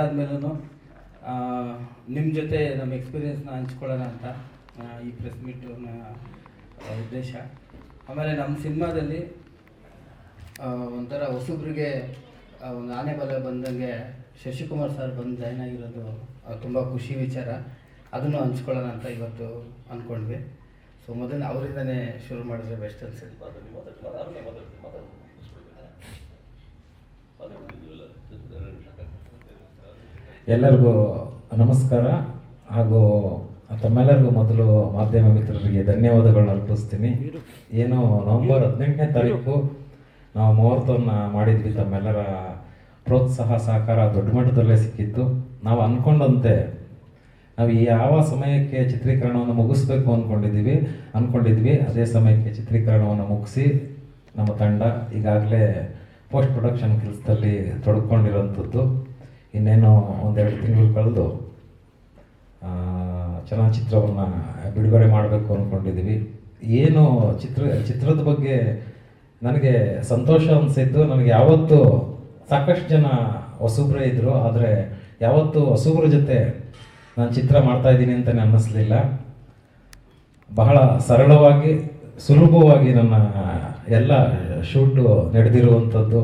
ಆದಮೇಲೂ ನಿಮ್ಮ ಜೊತೆ ನಮ್ಮ ಎಕ್ಸ್ಪೀರಿಯೆನ್ಸ್ನ ಹಂಚ್ಕೊಳ್ಳೋಣ ಅಂತ ಈ ಪ್ರೆಸ್ ಮೀಟ್ನ ಉದ್ದೇಶ. ಆಮೇಲೆ ನಮ್ಮ ಸಿನಿಮಾದಲ್ಲಿ ಒಂಥರ ಹೊಸಬ್ರಿಗೆ ಒಂದು ಆನೆ ಬಲ ಬಂದಂಗೆ ಶಶಿಕುಮಾರ್ ಸರ್ ಬಂದು ಜಾಯ್ನ್ ಆಗಿರೋದು ತುಂಬ ಖುಷಿ ವಿಚಾರ. ಅದನ್ನು ಹಂಚ್ಕೊಳ್ಳೋಣ ಅಂತ ಇವತ್ತು ಅಂದ್ಕೊಂಡ್ವಿ. ಸೊ ಮೊದಲು ಅವರಿಂದನೇ ಶುರು ಮಾಡಿದ್ರೆ ಬೆಸ್ಟ್ ಅನ್ಸುತ್ತೆ. ಎಲ್ಲರಿಗೂ ನಮಸ್ಕಾರ. ಹಾಗೂ ತಮ್ಮೆಲ್ಲರಿಗೂ ಮೊದಲು ಮಾಧ್ಯಮ ಮಿತ್ರರಿಗೆ ಧನ್ಯವಾದಗಳನ್ನ ಅರ್ಪಿಸ್ತೀನಿ. ಏನು ನವೆಂಬರ್ 18ನೇ ತಾರೀಕು ನಾವು ಮುಹೂರ್ತವನ್ನು ಮಾಡಿದ್ವಿ. ತಮ್ಮೆಲ್ಲರ ಪ್ರೋತ್ಸಾಹ ಸಹಕಾರ ದೊಡ್ಡ ಮಟ್ಟದಲ್ಲೇ ಸಿಕ್ಕಿತ್ತು. ನಾವು ಅಂದ್ಕೊಂಡಂತೆ ನಾವು ಯಾವ ಸಮಯಕ್ಕೆ ಚಿತ್ರೀಕರಣವನ್ನು ಮುಗಿಸ್ಬೇಕು ಅಂದ್ಕೊಂಡಿದ್ವಿ ಅದೇ ಸಮಯಕ್ಕೆ ಚಿತ್ರೀಕರಣವನ್ನು ಮುಗಿಸಿ ನಮ್ಮ ತಂಡ ಈಗಾಗಲೇ ಪೋಸ್ಟ್ ಪ್ರೊಡಕ್ಷನ್ ಕೆಲಸದಲ್ಲಿ ತೊಡ್ಕೊಂಡಿರೋಂಥದ್ದು. ಇನ್ನೇನು ಒಂದೆರಡು ತಿಂಗಳು ಕಳೆದು ಚಲನಚಿತ್ರವನ್ನು ಬಿಡುಗಡೆ ಮಾಡಬೇಕು ಅಂದ್ಕೊಂಡಿದ್ದೀವಿ. ಏನು ಚಿತ್ರದ ಬಗ್ಗೆ ನನಗೆ ಸಂತೋಷ ಅನಿಸಿದ್ದು, ನನಗೆ ಯಾವತ್ತೂ ಸಾಕಷ್ಟು ಜನ ಹೊಸಬ್ರೇ ಇದ್ದರು, ಆದರೆ ಯಾವತ್ತೂ ಹೊಸಬ್ರ ಜೊತೆ ನಾನು ಚಿತ್ರ ಮಾಡ್ತಾಯಿದ್ದೀನಿ ಅಂತಲೇ ಅನ್ನಿಸ್ಲಿಲ್ಲ. ಬಹಳ ಸರಳವಾಗಿ ಸುಲಭವಾಗಿ ನನ್ನ ಎಲ್ಲ ಶೂಟು ನಡೆದಿರುವಂಥದ್ದು.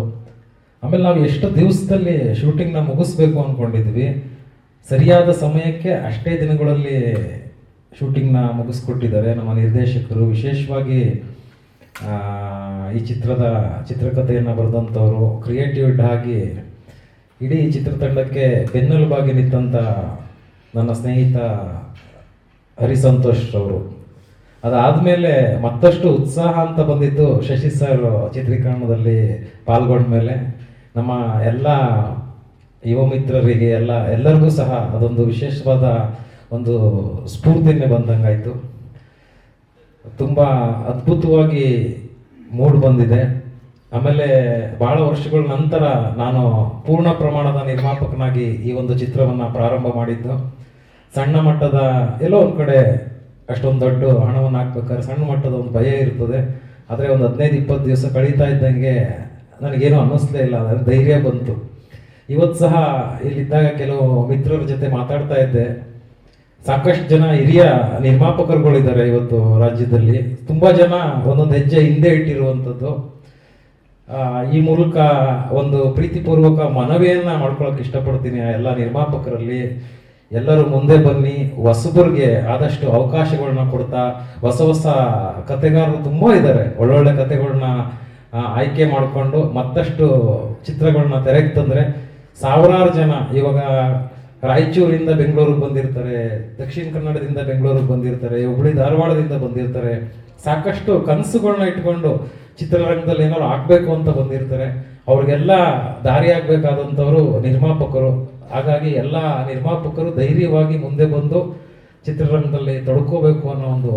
ಆಮೇಲೆ ನಾವು ಎಷ್ಟು ದಿವಸದಲ್ಲಿ ಶೂಟಿಂಗ್ನ ಮುಗಿಸ್ಬೇಕು ಅಂದ್ಕೊಂಡಿದ್ವಿ, ಸರಿಯಾದ ಸಮಯಕ್ಕೆ ಅಷ್ಟೇ ದಿನಗಳಲ್ಲಿ ಶೂಟಿಂಗ್ನ ಮುಗಿಸ್ಕೊಟ್ಟಿದ್ದಾರೆ ನಮ್ಮ ನಿರ್ದೇಶಕರು. ವಿಶೇಷವಾಗಿ ಈ ಚಿತ್ರಕಥೆಯನ್ನು ಬರೆದಂಥವರು, ಕ್ರಿಯೇಟಿವ್ ಆಗಿ ಇಡೀ ಚಿತ್ರತಂಡಕ್ಕೆ ಬೆನ್ನೆಲುಬಾಗಿ ನಿಂತಂಥ ನನ್ನ ಸ್ನೇಹಿತ ಹರಿಸಂತೋಷ್ ಅವರು. ಅದಾದಮೇಲೆ ಮತ್ತಷ್ಟು ಉತ್ಸಾಹ ಅಂತ ಬಂದಿದ್ದು ಶಶಿ ಸರ್ ಚಿತ್ರೀಕರಣದಲ್ಲಿ ಪಾಲ್ಗೊಂಡ ಮೇಲೆ ನಮ್ಮ ಎಲ್ಲ ಯುವ ಮಿತ್ರರಿಗೆ ಎಲ್ಲರಿಗೂ ಸಹ ಅದೊಂದು ವಿಶೇಷವಾದ ಒಂದು ಸ್ಫೂರ್ತಿನೇ ಬಂದಂಗಾಯಿತು. ತುಂಬ ಅದ್ಭುತವಾಗಿ ಮೂಡ್ ಬಂದಿದೆ. ಆಮೇಲೆ ಭಾಳ ವರ್ಷಗಳ ನಂತರ ನಾನು ಪೂರ್ಣ ಪ್ರಮಾಣದ ನಿರ್ಮಾಪಕನಾಗಿ ಈ ಒಂದು ಚಿತ್ರವನ್ನು ಪ್ರಾರಂಭ ಮಾಡಿದ್ದು. ಸಣ್ಣ ಮಟ್ಟದ ಎಲ್ಲೋ ಒಂದು ಕಡೆ ಅಷ್ಟೊಂದು ದೊಡ್ಡ ಹಣವನ್ನು ಹಾಕ್ಬೇಕಾದ್ರೆ ಸಣ್ಣ ಮಟ್ಟದ ಒಂದು ಭಯ ಇರ್ತದೆ. ಆದರೆ ಒಂದು 15-20 ದಿವಸ ಕಳೀತಾ ಇದ್ದಂಗೆ ನನಗೇನು ಅನ್ನಿಸ್ಲೇ ಇಲ್ಲ, ಅದರ ಧೈರ್ಯ ಬಂತು. ಇವತ್ತು ಸಹ ಇಲ್ಲಿದ್ದಾಗ ಕೆಲವು ಮಿತ್ರರ ಜೊತೆ ಮಾತಾಡ್ತಾ ಇದ್ದೆ. ಸಾಕಷ್ಟು ಜನ ಹಿರಿಯ ನಿರ್ಮಾಪಕರುಗಳಿದ್ದಾರೆ ಇವತ್ತು ರಾಜ್ಯದಲ್ಲಿ. ತುಂಬ ಜನ ಒಂದೊಂದು ಹೆಜ್ಜೆ ಹಿಂದೆ ಇಟ್ಟಿರುವಂಥದ್ದು. ಈ ಮೂಲಕ ಒಂದು ಪ್ರೀತಿಪೂರ್ವಕ ಮನವಿಯನ್ನು ಮಾಡ್ಕೊಳಕ್ಕೆ ಇಷ್ಟಪಡ್ತೀನಿ ಎಲ್ಲ ನಿರ್ಮಾಪಕರಲ್ಲಿ. ಎಲ್ಲರೂ ಮುಂದೆ ಬನ್ನಿ, ಹೊಸಬರಿಗೆ ಆದಷ್ಟು ಅವಕಾಶಗಳನ್ನ ಕೊಡ್ತಾ, ಹೊಸ ಕತೆಗಾರರು ತುಂಬ ಇದ್ದಾರೆ, ಒಳ್ಳೊಳ್ಳೆ ಕತೆಗಳನ್ನ ಆಯ್ಕೆ ಮಾಡಿಕೊಂಡು ಮತ್ತಷ್ಟು ಚಿತ್ರಗಳನ್ನ ತೆರೆಗೆ ತಂದರೆ ಸಾವಿರಾರು ಜನ ಇವಾಗ ರಾಯಚೂರಿಂದ ಬೆಂಗಳೂರಿಗೆ ಬಂದಿರ್ತಾರೆ, ದಕ್ಷಿಣ ಕನ್ನಡದಿಂದ ಬೆಂಗಳೂರಿಗೆ ಬಂದಿರ್ತಾರೆ, ಹುಬ್ಬಳ್ಳಿ ಧಾರವಾಡದಿಂದ ಬಂದಿರ್ತಾರೆ. ಸಾಕಷ್ಟು ಕನಸುಗಳನ್ನ ಇಟ್ಕೊಂಡು ಚಿತ್ರರಂಗದಲ್ಲಿ ಏನಾದ್ರು ಆಗಬೇಕು ಅಂತ ಬಂದಿರ್ತಾರೆ. ಅವ್ರಿಗೆಲ್ಲ ದಾರಿ ಆಗಬೇಕಾದಂಥವರು ನಿರ್ಮಾಪಕರು. ಹಾಗಾಗಿ ಎಲ್ಲ ನಿರ್ಮಾಪಕರು ಧೈರ್ಯವಾಗಿ ಮುಂದೆ ಬಂದು ಚಿತ್ರರಂಗದಲ್ಲಿ ತೊಡ್ಕೋಬೇಕು ಅನ್ನೋ ಒಂದು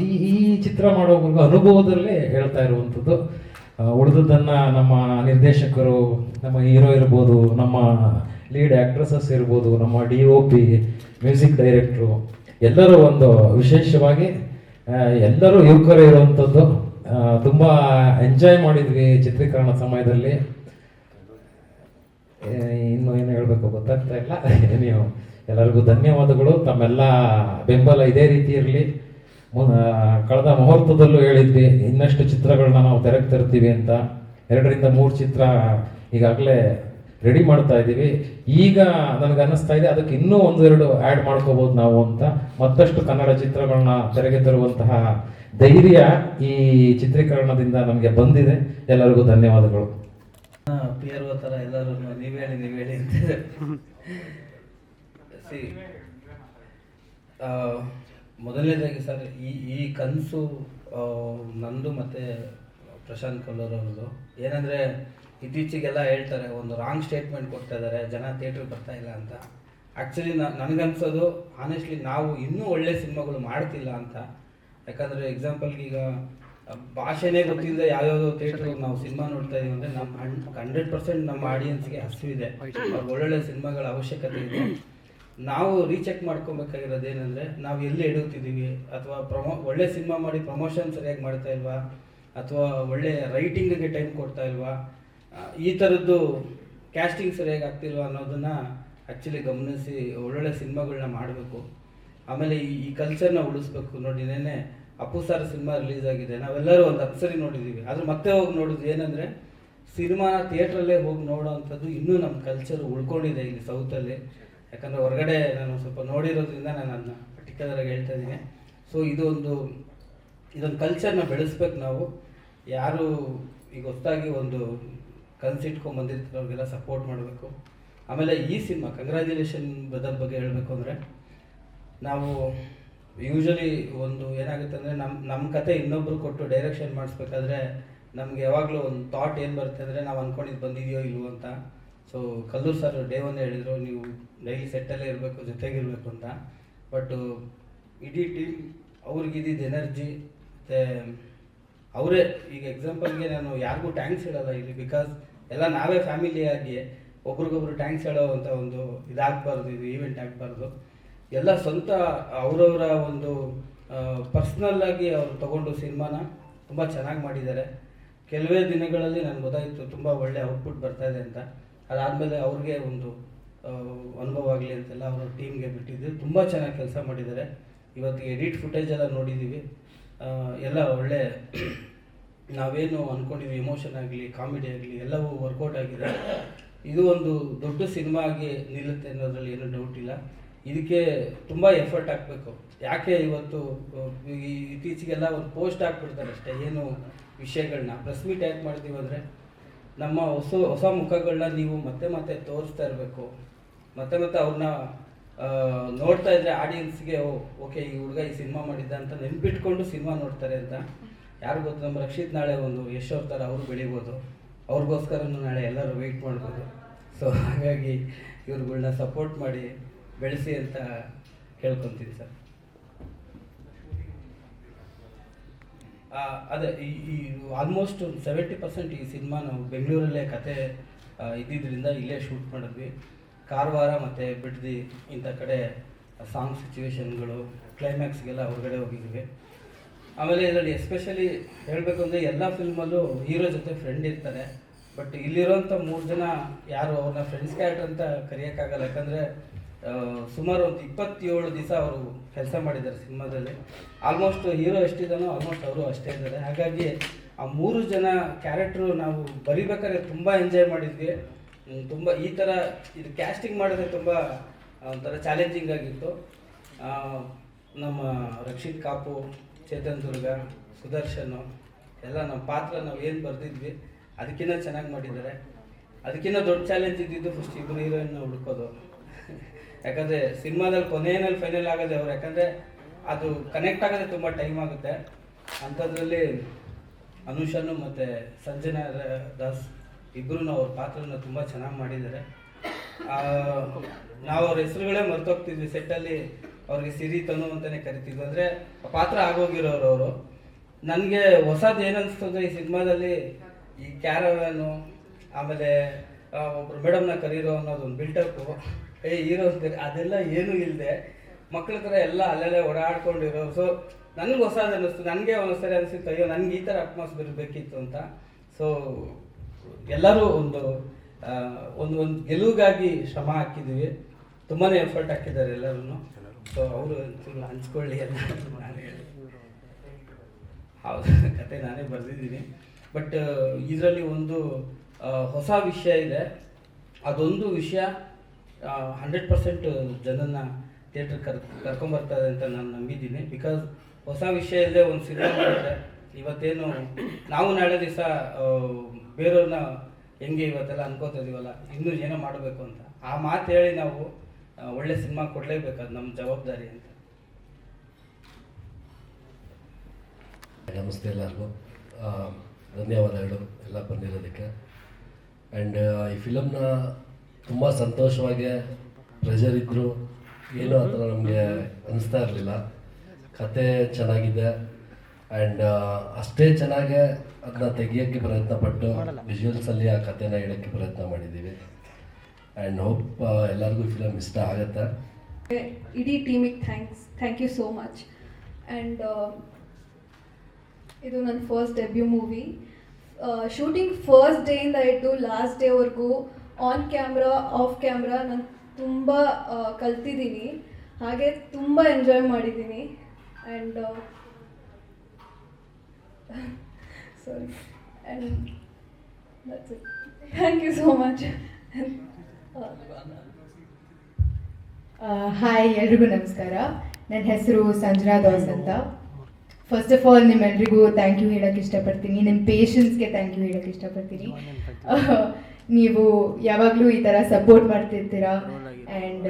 ಈ ಚಿತ್ರ ಮಾಡೋವಾಗ ಅನುಭವದಲ್ಲೇ ಹೇಳ್ತಾ ಇರುವಂಥದ್ದು. ಉಳಿದದ್ದನ್ನು ನಮ್ಮ ನಿರ್ದೇಶಕರು, ನಮ್ಮ ಹೀರೋ ಇರ್ಬೋದು, ನಮ್ಮ ಲೀಡ್ ಆ್ಯಕ್ಟ್ರೆಸಸ್ ಇರ್ಬೋದು, ನಮ್ಮ DOP, ಮ್ಯೂಸಿಕ್ ಡೈರೆಕ್ಟ್ರು, ಎಲ್ಲರೂ ಒಂದು ವಿಶೇಷವಾಗಿ ಎಲ್ಲರೂ ಯುವಕರೇ ಇರುವಂಥದ್ದು. ತುಂಬ ಎಂಜಾಯ್ ಮಾಡಿದ್ವಿ ಚಿತ್ರೀಕರಣ ಸಮಯದಲ್ಲಿ. ಇನ್ನು ಏನು ಹೇಳಬೇಕು ಗೊತ್ತಾಗ್ತಾ ಇಲ್ಲ. ನೀವು ಎಲ್ಲರಿಗೂ ಧನ್ಯವಾದಗಳು. ತಮ್ಮೆಲ್ಲ ಬೆಂಬಲ ಇದೇ ರೀತಿ ಇರಲಿ. ಕಳೆದ ಮುಹೂರ್ತದಲ್ಲೂ ಹೇಳಿದ್ವಿ ಇನ್ನಷ್ಟು ಚಿತ್ರಗಳನ್ನ ನಾವು ತೆರೆಗೆ ತರ್ತೀವಿ ಅಂತ. 2-3 ಚಿತ್ರ ಈಗಾಗಲೇ ರೆಡಿ ಮಾಡ್ತಾ ಇದ್ದೀವಿ. ಈಗ ನನಗೆ ಅನ್ನಿಸ್ತಾ ಇದೆ ಅದಕ್ಕೆ ಇನ್ನೂ 1-2 ಆ್ಯಡ್ ಮಾಡ್ಕೋಬೋದು ನಾವು ಅಂತ. ಮತ್ತಷ್ಟು ಕನ್ನಡ ಚಿತ್ರಗಳನ್ನ ತೆರೆಗೆ ತರುವಂತಹ ಧೈರ್ಯ ಈ ಚಿತ್ರೀಕರಣದಿಂದ ನಮಗೆ ಬಂದಿದೆ. ಎಲ್ಲರಿಗೂ ಧನ್ಯವಾದಗಳು. PRO ಥರ ಎಲ್ಲರೂ ನೀವು ಹೇಳಿ ಅಂತ ಮೊದಲನೇದಾಗಿ ಸರ್, ಈ ಕನಸು ನಂದು ಮತ್ತು ಪ್ರಶಾಂತ್ ಕಲ್ಲೂರ್ ಅವ್ರದ್ದು. ಏನಂದರೆ ಇತ್ತೀಚೆಗೆಲ್ಲ ಹೇಳ್ತಾರೆ, ಒಂದು ರಾಂಗ್ ಸ್ಟೇಟ್ಮೆಂಟ್ ಕೊಡ್ತಾ ಇದ್ದಾರೆ, ಜನ ಥಿಯೇಟ್ರಿಗೆ ಬರ್ತಾ ಇಲ್ಲ ಅಂತ. ಆ್ಯಕ್ಚುಲಿ ನನಗನ್ಸೋದು ಆನೆಸ್ಟ್ಲಿ ನಾವು ಇನ್ನೂ ಒಳ್ಳೆ ಸಿನಿಮಾಗಳು ಮಾಡ್ತಿಲ್ಲ ಅಂತ. ಯಾಕಂದರೆ ಎಕ್ಸಾಂಪಲ್ಗೆ ಈಗ ಭಾಷೆನೇ ಗೊತ್ತಿಲ್ಲದೆ ಯಾವ್ಯಾವುದೋ ಥಿಯೇಟ್ರಿಗೆ ನಾವು ಸಿನಿಮಾ ನೋಡ್ತಾ ಇದೀವಿ ಅಂದರೆ ನಮ್ಮ 100% ನಮ್ಮ ಆಡಿಯನ್ಸ್ಗೆ ಹಸಿವಿದೆ, ಒಳ್ಳೊಳ್ಳೆ ಸಿನಿಮಾಗಳ ಅವಶ್ಯಕತೆ ಇದೆ. ನಾವು ರೀಚೆಕ್ ಮಾಡ್ಕೊಬೇಕಾಗಿರೋದು ಏನಂದರೆ ನಾವು ಎಲ್ಲಿ ಎಡುತ್ತಿದ್ದೀವಿ, ಅಥವಾ ಒಳ್ಳೆ ಸಿನಿಮಾ ಮಾಡಿ ಪ್ರಮೋಷನ್ ಸರಿಯಾಗಿ ಮಾಡ್ತಾ ಇಲ್ವಾ, ಅಥವಾ ಒಳ್ಳೆ ರೈಟಿಂಗಿಗೆ ಟೈಮ್ ಕೊಡ್ತಾ ಇಲ್ವಾ, ಈ ಥರದ್ದು ಕ್ಯಾಸ್ಟಿಂಗ್ ಸರಿಯಾಗಿ ಆಗ್ತಿಲ್ವ ಅನ್ನೋದನ್ನು ಆ್ಯಕ್ಚುಲಿ ಗಮನಿಸಿ ಒಳ್ಳೊಳ್ಳೆ ಸಿನಿಮಾಗಳನ್ನ ಮಾಡಬೇಕು. ಆಮೇಲೆ ಈ ಕಲ್ಚರ್ನ ಉಳಿಸ್ಬೇಕು. ನೋಡಿ, ನೆನ್ನೆ ಅಪ್ಪು ಸರ್ ಸಿನಿಮಾ ರಿಲೀಸ್ ಆಗಿದೆ, ನಾವೆಲ್ಲರೂ ಒಂದು 10 ಸರಿ ನೋಡಿದ್ದೀವಿ. ಆದ್ರೆ ಮತ್ತೆ ಹೋಗಿ ನೋಡೋದು ಏನಂದರೆ, ಸಿನಿಮಾನ ಥಿಯೇಟ್ರಲ್ಲೇ ಹೋಗಿ ನೋಡೋ ಅಂಥದ್ದು ಇನ್ನೂ ನಮ್ಮ ಕಲ್ಚರ್ ಉಳ್ಕೊಂಡಿದೆ ಇಲ್ಲಿ ಸೌತಲ್ಲಿ. ಯಾಕಂದರೆ ಹೊರಗಡೆ ನಾನು ಸ್ವಲ್ಪ ನೋಡಿರೋದ್ರಿಂದ ನಾನು ಅದನ್ನ ಪರ್ಟಿಕ್ಯುಲರಾಗಿ ಹೇಳ್ತಾ ಇದ್ದೀನಿ. ಸೊ ಇದೊಂದು ಕಲ್ಚರ್ನ ಬೆಳೆಸ್ಬೇಕು ನಾವು. ಯಾರು ಈಗ ಹೊಸದಾಗಿ ಒಂದು ಕನ್ಸಿಟ್ಕೊಂಡು ಬಂದಿರ್ತಾರವ್ರಿಗೆಲ್ಲ ಸಪೋರ್ಟ್ ಮಾಡಬೇಕು. ಆಮೇಲೆ ಈ ಸಿನಿಮಾ ಕಂಗ್ರ್ಯಾಚುಲೇಷನ್ ಬ್ರದರ್ ಬಗ್ಗೆ ಹೇಳಬೇಕು ಅಂದರೆ, ನಾವು ಯೂಶ್ವಲಿ ಒಂದು ಏನಾಗುತ್ತೆ ಅಂದರೆ, ನಮ್ಮ ಕತೆ ಇನ್ನೊಬ್ರು ಕೊಟ್ಟು ಡೈರೆಕ್ಷನ್ ಮಾಡಿಸ್ಬೇಕಾದ್ರೆ ನಮ್ಗೆ ಯಾವಾಗಲೂ ಒಂದು ಥಾಟ್ ಏನು ಬರುತ್ತೆ ಅಂದರೆ, ನಾವು ಅಂದ್ಕೊಂಡಿದ್ದು ಬಂದಿದೆಯೋ ಇಲ್ವೋ ಅಂತ. ಸೊ ಕಲ್ಲೂರು ಸರ್ ಡೇ ಒಂದು ಹೇಳಿದರು, ನೀವು ಡೈಲಿ ಸೆಟ್ಟಲ್ಲೇ ಇರಬೇಕು, ಜೊತೆಗಿರಬೇಕು ಅಂತ. ಬಟ್ ಇಡೀ ಟೀಮ್ ಅವ್ರಿಗಿದ್ದಿದ್ದು ಎನರ್ಜಿ ಮತ್ತು ಅವರೇ, ಈಗ ಎಕ್ಸಾಂಪಲ್ಗೆ ನಾನು ಯಾರಿಗೂ ಟ್ಯಾಂಕ್ಸ್ ಹೇಳಲ್ಲ ಇಲ್ಲಿ, ಬಿಕಾಸ್ ಎಲ್ಲ ನಾವೇ ಫ್ಯಾಮಿಲಿಯಾಗಿ ಒಬ್ರಿಗೊಬ್ರು ಟ್ಯಾಂಕ್ಸ್ ಹೇಳೋ ಅಂತ ಒಂದು ಇದಾಗಬಾರ್ದು, ಇದು ಈವೆಂಟ್ ಆಗಬಾರ್ದು. ಎಲ್ಲ ಸ್ವಂತ ಅವರವರ ಒಂದು ಪರ್ಸ್ನಲ್ಲಾಗಿ ಅವರು ತಗೊಂಡು ಸಿನಿಮಾನ ತುಂಬ ಚೆನ್ನಾಗಿ ಮಾಡಿದ್ದಾರೆ. ಕೆಲವೇ ದಿನಗಳಲ್ಲಿ ನನಗೆ ಗೊತ್ತಾಯಿತು ತುಂಬ ಒಳ್ಳೆ ಔಟ್ಪುಟ್ ಬರ್ತಾಯಿದೆ ಅಂತ. ಅದಾದಮೇಲೆ ಅವ್ರಿಗೆ ಒಂದು ಅನುಭವ ಆಗಲಿ ಅಂತೆಲ್ಲ ಅವರು ಟೀಮ್ಗೆ ಬಿಟ್ಟಿದ್ದು ತುಂಬ ಚೆನ್ನಾಗಿ ಕೆಲಸ ಮಾಡಿದ್ದಾರೆ. ಇವತ್ತಿಗೆ ಎಡಿಟ್ ಫುಟೇಜ್ ಎಲ್ಲ ನೋಡಿದ್ದೀವಿ, ಎಲ್ಲ ಒಳ್ಳೆ ನಾವೇನು ಅಂದ್ಕೊಂಡಿದ್ವಿ, ಎಮೋಷನ್ ಆಗಲಿ ಕಾಮಿಡಿ ಆಗಲಿ ಎಲ್ಲವೂ ವರ್ಕೌಟ್ ಆಗಿದೆ. ಇದು ಒಂದು ದೊಡ್ಡ ಸಿನಿಮಾ ಆಗಿ ನಿಲ್ಲುತ್ತೆ ಅನ್ನೋದ್ರಲ್ಲಿ ಏನೂ ಡೌಟ್ ಇಲ್ಲ. ಇದಕ್ಕೆ ತುಂಬ ಎಫರ್ಟ್ ಹಾಕಬೇಕು. ಯಾಕೆ ಇವತ್ತು ಇತ್ತೀಚೆಗೆಲ್ಲ ಒಂದು ಪೋಸ್ಟ್ ಹಾಕ್ಬಿಡ್ತಾರೆ ಅಷ್ಟೇ, ಏನು ವಿಷಯಗಳನ್ನ ಪ್ರೆಸ್ ಮೀಟ್ ಯಾಕೆ ಮಾಡ್ತೀವಿ ಅಂದರೆ, ನಮ್ಮ ಹೊಸ ಮುಖಗಳನ್ನ ನೀವು ಮತ್ತೆ ಮತ್ತೆ ತೋರಿಸ್ತಾ ಇರಬೇಕು. ಮತ್ತೆ ಮತ್ತೆ ಅವ್ರನ್ನ ನೋಡ್ತಾ ಇದ್ರೆ ಆಡಿಯನ್ಸ್ಗೆ ಓಕೆ ಈ ಹುಡುಗ ಈ ಸಿನಿಮಾ ಮಾಡಿದ್ದ ಅಂತ ನೆನ್ಪಿಟ್ಕೊಂಡು ಸಿನಿಮಾ ನೋಡ್ತಾರೆ ಅಂತ. ಯಾರು ಗೊತ್ತು, ನಮ್ಮ ರಕ್ಷಿತ್ ನಾಳೆ ಒಂದು ಯಶ್ ಅವ್ರ ಥರ ಅವರು ಬೆಳಿಬೋದು, ಅವ್ರಿಗೋಸ್ಕರನೂ ನಾಳೆ ಎಲ್ಲರೂ ವೆಯ್ಟ್ ಮಾಡ್ಬೋದು. ಸೊ ಹಾಗಾಗಿ ಇವ್ರುಗಳ್ನ ಸಪೋರ್ಟ್ ಮಾಡಿ ಬೆಳೆಸಿ ಅಂತ ಕೇಳ್ಕೊತೀನಿ ಸರ್. ಅದೇ ಈ ಆಲ್ಮೋಸ್ಟ್ 70% ಈ ಸಿನಿಮಾ ನಾವು ಬೆಂಗಳೂರಲ್ಲೇ ಕತೆ ಇದ್ದಿದ್ದರಿಂದ ಇಲ್ಲೇ ಶೂಟ್ ಮಾಡಿದ್ವಿ. ಕಾರವಾರ ಮತ್ತು ಬಿಡದಿ ಇಂಥ ಕಡೆ ಸಾಂಗ್ ಸಿಚುವೇಶನ್ಗಳು, ಕ್ಲೈಮ್ಯಾಕ್ಸ್ಗೆಲ್ಲ ಹೊರಗಡೆ ಹೋಗಿದ್ವಿ. ಆಮೇಲೆ ಇದರಲ್ಲಿ ಎಸ್ಪೆಷಲಿ ಹೇಳಬೇಕು ಅಂದರೆ, ಎಲ್ಲ ಫಿಲ್ಮಲ್ಲೂ ಹೀರೋ ಜೊತೆ ಫ್ರೆಂಡ್ ಇರ್ತಾರೆ. ಬಟ್ ಇಲ್ಲಿರೋಂಥ 3 ಜನ ಯಾರು ಅವ್ರನ್ನ ಫ್ರೆಂಡ್ಸ್ ಕ್ಯಾರೆಕ್ಟರ್ ಅಂತ ಕರೆಯೋಕ್ಕಾಗಲ್ಲ. ಯಾಕಂದರೆ ಸುಮಾರು ಒಂದು 27 ದಿವಸ ಅವರು ಕೆಲಸ ಮಾಡಿದ್ದಾರೆ ಸಿನಿಮಾದಲ್ಲಿ. ಆಲ್ಮೋಸ್ಟ್ ಹೀರೋ ಎಷ್ಟಿದ್ದಾನೋ ಆಲ್ಮೋಸ್ಟ್ ಅವರು ಅಷ್ಟೇ ಇದ್ದಾರೆ. ಹಾಗಾಗಿ ಆ 3 ಜನ ಕ್ಯಾರೆಕ್ಟ್ರು ನಾವು ಬರಿಬೇಕಾದ್ರೆ ತುಂಬ ಎಂಜಾಯ್ ಮಾಡಿದ್ವಿ. ತುಂಬ ಈ ಥರ ಇದು ಕ್ಯಾಸ್ಟಿಂಗ್ ಮಾಡಿದ್ರೆ ತುಂಬ ಒಂಥರ ಚಾಲೆಂಜಿಂಗ್ ಆಗಿತ್ತು. ನಮ್ಮ ರಕ್ಷಿತ್ ಕಾಪು, ಚೇತನ್ ದುರ್ಗ, ಸುದರ್ಶನು ಎಲ್ಲ ನಮ್ಮ ಪಾತ್ರ ನಾವು ಏನು ಬರೆದಿದ್ವಿ ಅದಕ್ಕಿಂತ ಚೆನ್ನಾಗಿ ಮಾಡಿದ್ದಾರೆ. ಅದಕ್ಕಿಂತ ದೊಡ್ಡ ಚಾಲೆಂಜ್ ಇದ್ದಿದ್ದು ಫಸ್ಟ್ ಇಬ್ಬರು ಹೀರೋಯಿನ್ನ ಹುಡ್ಕೋದು. ಯಾಕಂದರೆ ಸಿನಿಮಾದಲ್ಲಿ ಕೊನೆಯಲ್ಲಿ ಫೈನಲ್ ಆಗೋದೆ ಅವ್ರು. ಯಾಕಂದರೆ ಅದು ಕನೆಕ್ಟ್ ಆಗೋದೇ ತುಂಬ ಟೈಮ್ ಆಗುತ್ತೆ. ಅಂಥದ್ರಲ್ಲಿ ಅನುಷನು ಮತ್ತು ಸಂಜನಾ ದಾಸ್ ಇಬ್ಬರೂ ಅವ್ರ ಪಾತ್ರನ ತುಂಬ ಚೆನ್ನಾಗಿ ಮಾಡಿದ್ದಾರೆ. ನಾವು ಅವ್ರ ಹೆಸರುಗಳೇ ಮರ್ತೋಗ್ತಿದ್ವಿ. ಸೆಟ್ಟಲ್ಲಿ ಅವ್ರಿಗೆ ಸಿರಿ ತನು ಅಂತಲೇ ಕರಿತಿದ್ವಿ. ಅಂದರೆ ಪಾತ್ರ ಆಗೋಗಿರೋರು ಅವರು. ನನಗೆ ಹೊಸದು ಏನನ್ನಿಸ್ತು ಅಂದರೆ, ಈ ಸಿನಿಮಾದಲ್ಲಿ ಈ ಕ್ಯಾರವ್ಯಾನು, ಆಮೇಲೆ ಒಬ್ಬರು ಮೇಡಮ್ನ ಕರೀರೋ ಅನ್ನೋದೊಂದು ಬಿಲ್ಟಪ್ಪು, ಹೀರೋ ಅದೆಲ್ಲ ಏನೂ ಇಲ್ಲದೆ ಮಕ್ಕಳ ಥರ ಎಲ್ಲ ಅಲ್ಲೆಲ್ಲ ಓಡಾಡ್ಕೊಂಡಿರೋ. ಸೊ ನನಗೆ ಹೊಸದು ಅನ್ನಿಸ್ತು. ನನಗೆ ಒಂದ್ಸರಿ ಅನಿಸಿತ್ತು, ಅಯ್ಯೋ ನನಗೆ ಈ ಥರ ಅಟ್ಮಾಸ್ಫಿಯರ್ ಬೇಕಿತ್ತು ಅಂತ. ಸೊ ಎಲ್ಲರೂ ಒಂದು ಗೆಲುವಿಗಾಗಿ ಶ್ರಮ ಹಾಕಿದ್ದೀವಿ. ತುಂಬಾ ಎಫರ್ಟ್ ಹಾಕಿದ್ದಾರೆ ಎಲ್ಲರೂ. ಸೊ ಅವರು ಹಂಚ್ಕೊಳ್ಳಿ ಎಲ್ಲ. ನಾನೇ ಹೌದು, ಕತೆ ನಾನೇ ಬರೆದಿದ್ದೀನಿ. ಬಟ್ ಇದರಲ್ಲಿ ಒಂದು ಹೊಸ ವಿಷಯ ಇದೆ. ಅದೊಂದು ವಿಷಯ 100% ಜನನ ಥಿಯೇಟ್ರ್ ಕರ್ಕೊಂಬರ್ತದೆ ಅಂತ ನಾನು ನಂಬಿದ್ದೀನಿ. ಬಿಕಾಸ್ ಹೊಸ ವಿಷಯ ಇಲ್ಲದೆ ಒಂದು ಸಿನಿಮಾ ಮಾಡಿದ್ರೆ, ಇವತ್ತೇನು ನಾವು ನಾಳೆ ದಿವಸ ಬೇರೆಯವ್ರನ್ನ ಹೆಂಗೆ ಇವತ್ತೆಲ್ಲ ಅನ್ಕೋತಾ ಇದೀವಲ್ಲ, ಇನ್ನೂ ಏನೋ ಮಾಡಬೇಕು ಅಂತ ಆ ಮಾತು ಹೇಳಿ ನಾವು ಒಳ್ಳೆ ಸಿನಿಮಾ ಕೊಡಲೇಬೇಕು, ಅದು ನಮ್ಮ ಜವಾಬ್ದಾರಿ ಅಂತ. ನಮಸ್ತೆ ಎಲ್ಲರಿಗೂ, ಧನ್ಯವಾದಗಳು ಎಲ್ಲ ಬಂದಿರೋದಕ್ಕೆ. ಆ್ಯಂಡ್ ಈ ಫಿಲಮ್ನ ತುಂಬ ಸಂತೋಷವಾಗಿ ಪ್ರೆಷರ್ ಇದ್ದರು ಏನೂ ಆ ಥರ ನಮಗೆ ಅನಿಸ್ತಾ ಇರಲಿಲ್ಲ. ಕತೆ ಚೆನ್ನಾಗಿದೆ ಆ್ಯಂಡ್ ಅಷ್ಟೇ ಚೆನ್ನಾಗೆ ಅದನ್ನ ತೆಗಿಯೋಕ್ಕೆ ಪ್ರಯತ್ನಪಟ್ಟು ವಿಜುವಲ್ಸಲ್ಲಿ ಆ ಕತೆನ ಹೇಳೋಕ್ಕೆ ಪ್ರಯತ್ನ ಮಾಡಿದ್ದೀವಿ. ಆ್ಯಂಡ್ ಹೋಪ್ ಎಲ್ಲರಿಗೂ ಫಿಲಮ್ ಇಷ್ಟ ಆಗುತ್ತೆ. ಇಡೀ ಟೀಮಿಗೆ thank you so much. And ಇದು ನನ್ನ first debut movie. Shooting first ಡೇಯಿಂದ ಹಿಡಿದು ಲಾಸ್ಟ್ ಡೇವರೆಗೂ ಆನ್ ಕ್ಯಾಮ್ರಾ ಆಫ್ ಕ್ಯಾಮ್ರಾ ನಾನು ತುಂಬ ಕಲ್ತಿದ್ದೀನಿ, ಹಾಗೆ ತುಂಬ ಎಂಜಾಯ್ ಮಾಡಿದ್ದೀನಿ. And sorry, and that's it. Thank you so much. Hi, ಎಲ್ರಿಗೂ ನಮಸ್ಕಾರ. ನನ್ನ ಹೆಸರು ಸಂಜನಾ ದಾಸ್ ಅಂತ. ಫಸ್ಟ್ ಆಫ್ ಆಲ್ ನಿಮ್ಮೆಲ್ರಿಗೂ ಥ್ಯಾಂಕ್ ಯು ಹೇಳೋಕ್ಕೆ ಇಷ್ಟಪಡ್ತೀನಿ. ನಿಮ್ಮ ಪೇಷನ್ಸ್ಗೆ ಥ್ಯಾಂಕ್ ಯು ಹೇಳೋಕ್ಕೆ ಇಷ್ಟಪಡ್ತೀನಿ. ನೀವು ಯಾವಾಗಲೂ ಈ ಥರ ಸಪೋರ್ಟ್ ಮಾಡ್ತಿರ್ತೀರಾ, ಆ್ಯಂಡ್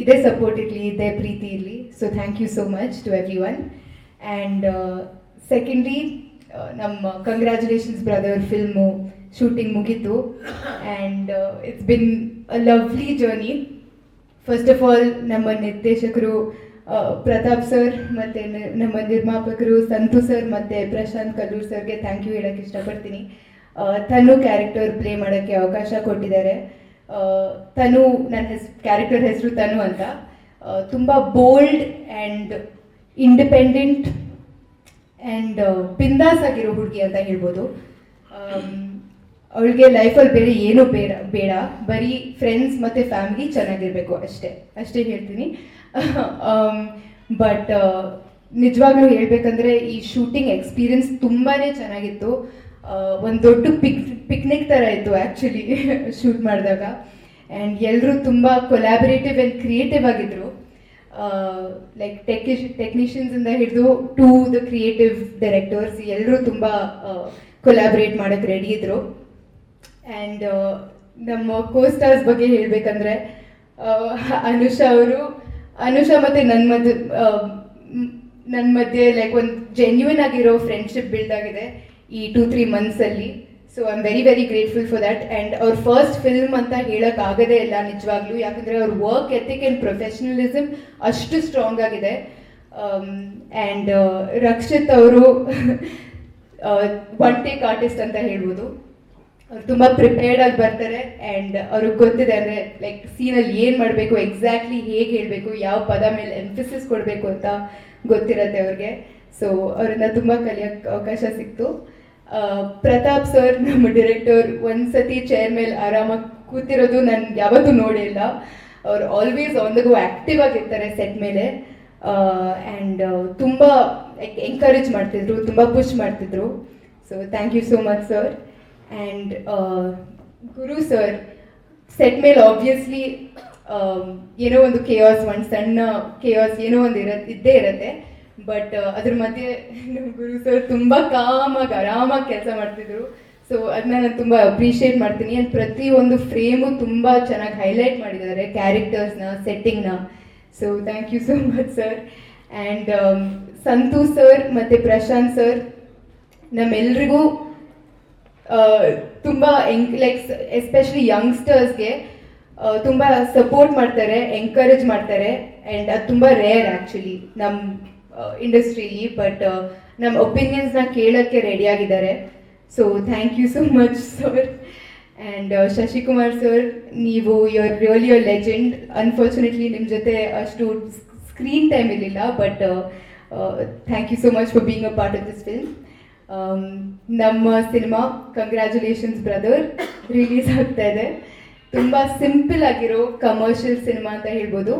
ಇದೇ ಸಪೋರ್ಟ್ ಇರಲಿ, ಇದೇ ಪ್ರೀತಿ ಇರಲಿ. So thank you so much to everyone. And secondly, ನಮ್ಮ ಕಂಗ್ರ್ಯಾಚುಲೇಷನ್ಸ್ ಬ್ರದರ್ ಫಿಲ್ಮು ಶೂಟಿಂಗ್ ಮುಗೀತು, and it's been a lovely journey. First of all ನಮ್ಮ ನಿರ್ದೇಶಕರು ಪ್ರತಾಪ್ ಸರ್ ಮತ್ತು ನಮ್ಮ ನಿರ್ಮಾಪಕರು ಸಂತು ಸರ್ ಮತ್ತು ಪ್ರಶಾಂತ್ ಕಲ್ಲೂರ್ ಸರ್ಗೆ ಥ್ಯಾಂಕ್ ಯು ಹೇಳೋಕ್ಕೆ ಇಷ್ಟಪಡ್ತೀನಿ. ತನು ಕ್ಯಾರೆಕ್ಟರ್ ಪ್ಲೇ ಮಾಡೋಕ್ಕೆ ಅವಕಾಶ ಕೊಟ್ಟಿದ್ದಾರೆ. ತನು, ನನ್ನ ಕ್ಯಾರೆಕ್ಟರ್ ಹೆಸರು ತನು ಅಂತ. ತುಂಬ ಬೋಲ್ಡ್ ಆ್ಯಂಡ್ ಇಂಡಿಪೆಂಡೆಂಟ್ ಆ್ಯಂಡ್ ಬಿಂದಾಸ್ ಆಗಿರೋ ಹುಡುಗಿ ಅಂತ ಹೇಳ್ಬೋದು. ಅವಳಿಗೆ ಲೈಫಲ್ಲಿ ಬೇರೆ ಏನೂ ಬೇಡ, ಬರೀ ಫ್ರೆಂಡ್ಸ್ ಮತ್ತು ಫ್ಯಾಮಿಲಿ ಚೆನ್ನಾಗಿರಬೇಕು, ಅಷ್ಟೇ ಹೇಳ್ತೀನಿ. ಬಟ್ ನಿಜವಾಗ್ಲೂ ಹೇಳಬೇಕಂದ್ರೆ ಈ ಶೂಟಿಂಗ್ ಎಕ್ಸ್ಪೀರಿಯನ್ಸ್ ತುಂಬಾ ಚೆನ್ನಾಗಿತ್ತು. ಒಂದು ದೊಡ್ಡ ಪಿಕ್ನಿಕ್ ಥರ ಇತ್ತು ಆ್ಯಕ್ಚುಲಿ ಶೂಟ್ ಮಾಡಿದಾಗ. ಆ್ಯಂಡ್ ಎಲ್ಲರೂ ತುಂಬ ಕೊಲ್ಯಾಬರೇಟಿವ್ ಆ್ಯಂಡ್ ಕ್ರಿಯೇಟಿವ್ ಆಗಿದ್ದರು. ಲೈಕ್ ಟೆಕ್ನಿಷಿಯನ್ಸಿಂದ ಹಿಡಿದು ಟು ದ ಕ್ರಿಯೇಟಿವ್ ಡೈರೆಕ್ಟರ್ಸ್ ಎಲ್ಲರೂ ತುಂಬ ಕೊಲ್ಯಾಬರೇಟ್ ಮಾಡೋಕ್ಕೆ ರೆಡಿ ಇದ್ದರು. ಆ್ಯಂಡ್ ನಮ್ಮ ಕೋಸ್ಟಾರ್ಸ್ ಬಗ್ಗೆ ಹೇಳಬೇಕಂದ್ರೆ ಅನುಷಾ ಮತ್ತು ನನ್ನ ಮಧ್ಯೆ ಲೈಕ್ ಒಂದು ಜೆನ್ಯೂನ್ ಆಗಿರೋ ಫ್ರೆಂಡ್ಶಿಪ್ ಬಿಲ್ಡ್ ಆಗಿದೆ ಈ 2-3 ಮಂತ್ಸಲ್ಲಿ. So I am very very grateful for that. And ಅವ್ರ ಫಸ್ಟ್ ಫಿಲ್ಮ್ ಅಂತ ಹೇಳೋಕ್ಕಾಗದೇ ಇಲ್ಲ ನಿಜವಾಗ್ಲೂ, ಯಾಕಂದರೆ ಅವ್ರ ವರ್ಕ್ ಎಥಿಕ್ ಆ್ಯಂಡ್ ಪ್ರೊಫೆಷ್ನಲಿಸಮ್ ಅಷ್ಟು ಸ್ಟ್ರಾಂಗ್ ಆಗಿದೆ. ಆ್ಯಂಡ್ ರಕ್ಷಿತ್ ಅವರು ಒನ್ ಟೇಕ್ ಆರ್ಟಿಸ್ಟ್ ಅಂತ ಹೇಳ್ಬೋದು. ಅವ್ರು ತುಂಬ ಪ್ರಿಪೇರ್ಡ್ ಆಗಿ ಬರ್ತಾರೆ, ಆ್ಯಂಡ್ ಅವ್ರಿಗೆ ಗೊತ್ತಿದೆ ಅಂದರೆ ಲೈಕ್ ಸೀನಲ್ಲಿ ಏನು ಮಾಡಬೇಕು, ಎಕ್ಸಾಕ್ಟ್ಲಿ ಹೇಗೆ ಹೇಳಬೇಕು, ಯಾವ ಪದ ಮೇಲೆ ಎಂಫಸಿಸ್ ಕೊಡಬೇಕು ಅಂತ ಗೊತ್ತಿರತ್ತೆ ಅವ್ರಿಗೆ. ಸೊ ಅವರಿಂದ ತುಂಬ ಕಲಿಯೋಕ್ಕೆ ಅವಕಾಶ ಸಿಕ್ತು. ಪ್ರತಾಪ್ ಸರ್ ನಮ್ಮ ಡೈರೆಕ್ಟರ್ ಒಂದ್ಸತಿ ಚೇರ್ ಮೇಲೆ ಆರಾಮಾಗಿ ಕೂತಿರೋದು ನಾನು ಯಾವತ್ತೂ ನೋಡಿಲ್ಲ. ಅವ್ರು always on the go active ಆಗಿರ್ತಾರೆ ಸೆಟ್ ಮೇಲೆ. ಆ್ಯಂಡ್ ತುಂಬ ಎಂಕರೇಜ್ ಮಾಡ್ತಿದ್ರು, ತುಂಬ ಪುಷ್ ಮಾಡ್ತಿದ್ರು. So thank you so much sir. And Guru sir set ಮೇಲೆ ಆಬ್ವಿಯಸ್ಲಿ ಏನೋ ಒಂದು ಕೇಯಾಸ್, ಒಂದು ಸಣ್ಣ ಕೇಯಾಸ್ ಏನೋ ಒಂದು ಇದ್ದೇ ಇರುತ್ತೆ. ಬಟ್ ಅದ್ರ ಮಧ್ಯೆ ನಮ್ಮ ಗುರು ಸರ್ ತುಂಬ ಆರಾಮಾಗಿ ಕೆಲಸ ಮಾಡ್ತಿದ್ರು. ಸೊ ಅದನ್ನ ನಾನು ತುಂಬ ಅಪ್ರಿಷಿಯೇಟ್ ಮಾಡ್ತೀನಿ. ಆ್ಯಂಡ್ ಪ್ರತಿಯೊಂದು ಫ್ರೇಮು ತುಂಬ ಚೆನ್ನಾಗಿ ಹೈಲೈಟ್ ಮಾಡಿದ್ದಾರೆ ಕ್ಯಾರೆಕ್ಟರ್ಸ್ನ, ಸೆಟ್ಟಿಂಗ್ನ. So thank you so much sir. And Santhu sir ಮತ್ತು ಪ್ರಶಾಂತ್ ಸರ್ ನಮ್ಮೆಲ್ರಿಗೂ ತುಂಬ ಲೈಕ್ ಎಸ್ಪೆಷಲಿ ಯಂಗ್ಸ್ಟರ್ಸ್ಗೆ ತುಂಬ ಸಪೋರ್ಟ್ ಮಾಡ್ತಾರೆ, ಎಂಕರೇಜ್ ಮಾಡ್ತಾರೆ. ಆ್ಯಂಡ್ ಅದು ತುಂಬ ರೇರ್ ಆ್ಯಕ್ಚುಲಿ ನಮ್ಮ ಇಂಡಸ್ಟ್ರೀಲಿ. ಬಟ್ ನಮ್ಮ ಒಪಿನಿಯನ್ಸ್ನ ಕೇಳೋಕ್ಕೆ ರೆಡಿಯಾಗಿದ್ದಾರೆ. So thank you so much sir. And Shashikumar sir, ನೀವು you are really a legend. Unfortunately ನಿಮ್ಮ ಜೊತೆ ಅಷ್ಟು ಸ್ಕ್ರೀನ್ ಟೈಮ್ ಇರಲಿಲ್ಲ, but thank you so much for being a part of this film. ನಮ್ಮ ಸಿನಿಮಾ ಕಂಗ್ರ್ಯಾಚುಲೇಷನ್ಸ್ ಬ್ರದರ್ ರಿಲೀಸ್ ಆಗ್ತಾ ಇದೆ. ತುಂಬ simple ಆಗಿರೋ ಕಮರ್ಷಿಯಲ್ ಸಿನಿಮಾ ಅಂತ ಹೇಳ್ಬೋದು,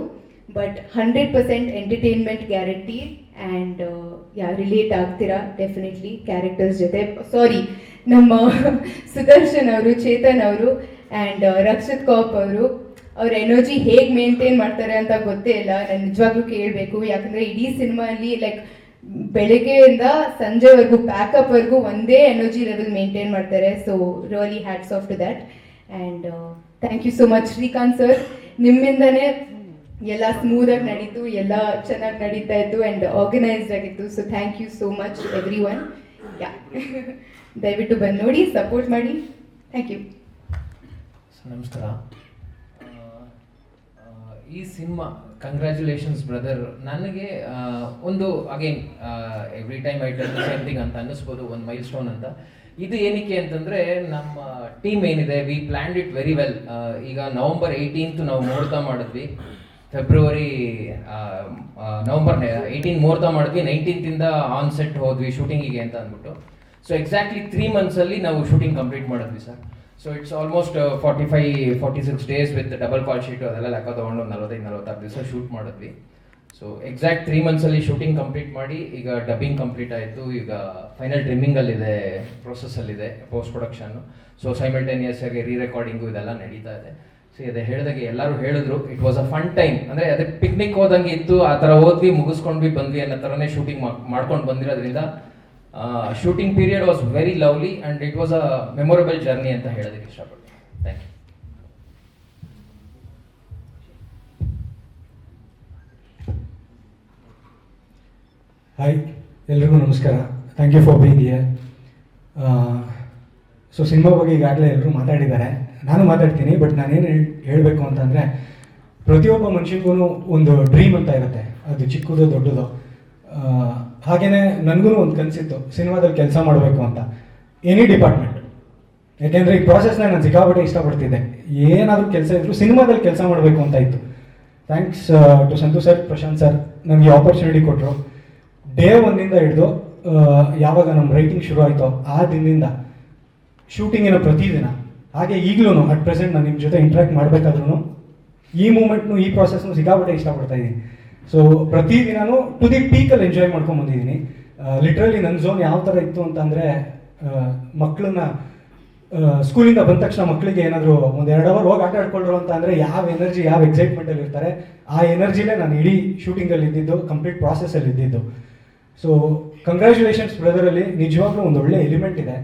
but 100% entertainment guarantee. And relate ಆಗ್ತೀರಾ ಡೆಫಿನೆಟ್ಲಿ ಕ್ಯಾರೆಕ್ಟರ್ಸ್ ಜೊತೆ. ಸಾರಿ, ನಮ್ಮ ಸುದರ್ಶನ್ ಅವರು, ಚೇತನ್ ಅವರು ಆ್ಯಂಡ್ ರಕ್ಷಿತ್ ಕಾಪ್ ಅವರು, ಅವ್ರ ಎನರ್ಜಿ ಹೇಗೆ ಮೇಂಟೈನ್ ಮಾಡ್ತಾರೆ ಅಂತ ಗೊತ್ತೇ ಇಲ್ಲ. ನಾನು ನಿಜವಾಗ್ಲೂ ಕೇಳಬೇಕು, ಯಾಕಂದರೆ ಇಡೀ ಸಿನಿಮಾಲಿ ಲೈಕ್ ಬೆಳಗ್ಗೆಯಿಂದ ಸಂಜೆವರೆಗೂ ಪ್ಯಾಕಪ್ವರೆಗೂ ಒಂದೇ ಎನರ್ಜಿ ಲೆವೆಲ್ ಮೇಂಟೈನ್ ಮಾಡ್ತಾರೆ. So really hats off to that. And thank you so much Srikanth sir. ನಿಮ್ಮಿಂದನೇ ಎಲ್ಲ ಸ್ಮೂದಾಗಿ ನಡೀತು, ಎಲ್ಲ ಚೆನ್ನಾಗಿ ನಡೀತಾ ಇತ್ತು ಆ್ಯಂಡ್ ಆರ್ಗನೈಸ್ಡ್ ಆಗಿತ್ತು. So thank you so much everyone. Yeah, ದಯವಿಟ್ಟು ಬಂದು ನೋಡಿ, ಸಪೋರ್ಟ್ ಮಾಡಿ. Thank you. ನಮಸ್ಕಾರ. ಈ ಸಿನಿಮಾ ಕಂಗ್ರ್ಯಾಚುಲೇಷನ್ಸ್ ಬ್ರದರ್ ನನಗೆ ಒಂದು again every time I tell the same thing ಅಂತ ಅನ್ನಿಸ್ಬೋದು, ಒಂದು ಮೈಲ್ ಸ್ಟೋನ್ ಅಂತ. ಇದು ಏನಕ್ಕೆ ಅಂತಂದರೆ ನಮ್ಮ ಟೀಮ್ ಏನಿದೆ, we planned it very well. ಈಗ ನವಂಬರ್ 18 ನಾವು ಮುಹೂರ್ತ ಮಾಡಿದ್ವಿ, ಫೆಬ್ರವರಿ ನವಂಬರ್ 18 ಮುಹೂರ್ತ ಮಾಡಿದ್ವಿ, 19th ಆನ್ ಸೆಟ್ ಹೋದ್ವಿ ಶೂಟಿಂಗಿಗೆ ಅಂತ ಅಂದ್ಬಿಟ್ಟು. ಸೊ ಎಕ್ಸಾಕ್ಟ್ಲಿ 3 months ನಾವು ಶೂಟಿಂಗ್ ಕಂಪ್ಲೀಟ್ ಮಾಡಿದ್ವಿ sir. So it's almost 45-46 days with double call sheet ಅದೆಲ್ಲ ಲೆಕ್ಕ ತೊಗೊಂಡು 45-46 ದಿವಸ ಶೂಟ್ ಮಾಡಿದ್ವಿ. ಸೊ ಎಕ್ಸಾಕ್ಟ್ 3 ಮಂತ್ಸಲ್ಲಿ ಶೂಟಿಂಗ್ ಕಂಪ್ಲೀಟ್ ಮಾಡಿ ಈಗ ಡಬ್ಬಿಂಗ್ ಕಂಪ್ಲೀಟ್ ಆಯಿತು. ಈಗ ಫೈನಲ್ ಟ್ರಿಮ್ಮಿಂಗಲ್ಲಿದೆ, ಪ್ರೊಸೆಸ್ಸಲ್ಲಿದೆ ಪೋಸ್ಟ್ ಪ್ರೊಡಕ್ಷನ್ನು. ಸೊ ಸೈಮಲ್ಟೇನಿಯಸ್ ಆಗಿ ರೀ ರೆಕಾರ್ಡಿಂಗು ಇದೆಲ್ಲ ನಡೀತಾ ಇದೆ. ಸೊ ಅದೇ ಹೇಳಿದಾಗೆ ಎಲ್ಲರೂ ಹೇಳಿದ್ರು it was a fun time. ಅಂದರೆ ಅದೇ ಪಿಕ್ನಿಕ್ ಹೋದಂಗೆ ಇತ್ತು, ಆ ಥರ ಹೋದ್ವಿ, ಮುಗಿಸ್ಕೊಂಡ್ವಿ, ಬಂದ್ವಿ ಅನ್ನೋ ಥರನೇ ಶೂಟಿಂಗ್ ಮಾಡ್ಕೊಂಡು ಬಂದಿರೋದ್ರಿಂದ shooting period was very lovely and it was a memorable journey ಅಂತ ಹೇಳೋದಕ್ಕೆ ಇಷ್ಟಪಡ್ತೀನಿ. Thank you. ಹಾಯ್, ಎಲ್ರಿಗೂ ನಮಸ್ಕಾರ. Thank you for being here. So cinema ಬಗ್ಗೆ ಈಗಾಗಲೇ ಎಲ್ಲರೂ ಮಾತಾಡಿದ್ದಾರೆ, ನಾನು ಮಾತಾಡ್ತೀನಿ. ಬಟ್ ನಾನೇನು ಹೇಳಬೇಕು ಅಂತಂದರೆ, ಪ್ರತಿಯೊಬ್ಬ ಮನುಷ್ಯನಿಗೂ ಒಂದು ಡ್ರೀಮ್ ಅಂತ ಇರುತ್ತೆ, ಅದು ಚಿಕ್ಕದು ದೊಡ್ಡದು. ಹಾಗೆಯೇ ನನಗೂ ಒಂದು ಕನಸಿತ್ತು ಸಿನಿಮಾದಲ್ಲಿ ಕೆಲಸ ಮಾಡಬೇಕು ಅಂತ, ಎನಿ ಡಿಪಾರ್ಟ್ಮೆಂಟ್. ಯಾಕೆಂದರೆ ಈ ಪ್ರಾಸೆಸ್ನ ನಾನು ಸಿಕ್ಕಾಪಟ್ಟೆ ಇಷ್ಟಪಡ್ತಿದ್ದೆ. ಏನಾದರೂ ಕೆಲಸ ಇದ್ದರೂ ಸಿನಿಮಾದಲ್ಲಿ ಕೆಲಸ ಮಾಡಬೇಕು ಅಂತ ಇತ್ತು. Thanks to Santhu sir, Prashanth sir ನಮಗೆ ಆಪರ್ಚುನಿಟಿ ಕೊಟ್ಟರು. ಡೇ 1 ಹಿಡಿದು ಯಾವಾಗ ನಮ್ಮ ರೈಟಿಂಗ್ ಶುರು ಆಯಿತೋ ಆ ದಿನದಿಂದ ಶೂಟಿಂಗಿನ ಪ್ರತಿದಿನ, ಹಾಗೆ ಈಗಲೂ ಅಟ್ ಪ್ರೆಸೆಂಟ್ ನಾನು ನಿಮ್ಮ ಜೊತೆ ಇಂಟ್ರ್ಯಾಕ್ಟ್ ಮಾಡಬೇಕಾದ್ರೂ ಈ ಮೂಮೆಂಟ್ನು ಈ ಪ್ರಾಸೆಸ್ನು ಸಿಕ್ಕಾಪಟ್ಟೆ ಇಷ್ಟಪಡ್ತಾ ಇದ್ದೀನಿ. ಸೊ ಪ್ರತಿದಿನವೂ ಟು ದಿ ಪೀಕಲ್ಲಿ ಎಂಜಾಯ್ ಮಾಡ್ಕೊಂಡು ಬಂದಿದ್ದೀನಿ. ಲಿಟ್ರಲಿ ನನ್ನ ಝೋನ್ ಯಾವ ಥರ ಇತ್ತು ಅಂತಂದರೆ, ಮಕ್ಕಳನ್ನ ಸ್ಕೂಲಿಂದ ಬಂದ ತಕ್ಷಣ ಮಕ್ಕಳಿಗೆ ಏನಾದರೂ ಒಂದು 2 ಅವರ್ ಹೋಗಿ ಆಟ ಆಡ್ಕೊಳ್ಳರು ಅಂತ ಅಂದರೆ ಯಾವ ಎನರ್ಜಿ, ಯಾವ ಎಕ್ಸೈಟ್ಮೆಂಟಲ್ಲಿ ಇರ್ತಾರೆ, ಆ ಎನರ್ಜಿಲೇ ನಾನು ಇಡೀ ಶೂಟಿಂಗಲ್ಲಿ ಇದ್ದಿದ್ದು, ಕಂಪ್ಲೀಟ್ ಪ್ರಾಸೆಸ್ಸಲ್ಲಿ ಇದ್ದಿದ್ದು. ಸೊ ಕಂಗ್ರ್ಯಾಚುಲೇಷನ್ಸ್ ಬ್ರದರಲ್ಲಿ, ನಿಜವಾಗ್ಲೂ ಒಂದು ಒಳ್ಳೆ ಎಲಿಮೆಂಟ್ ಇದೆ.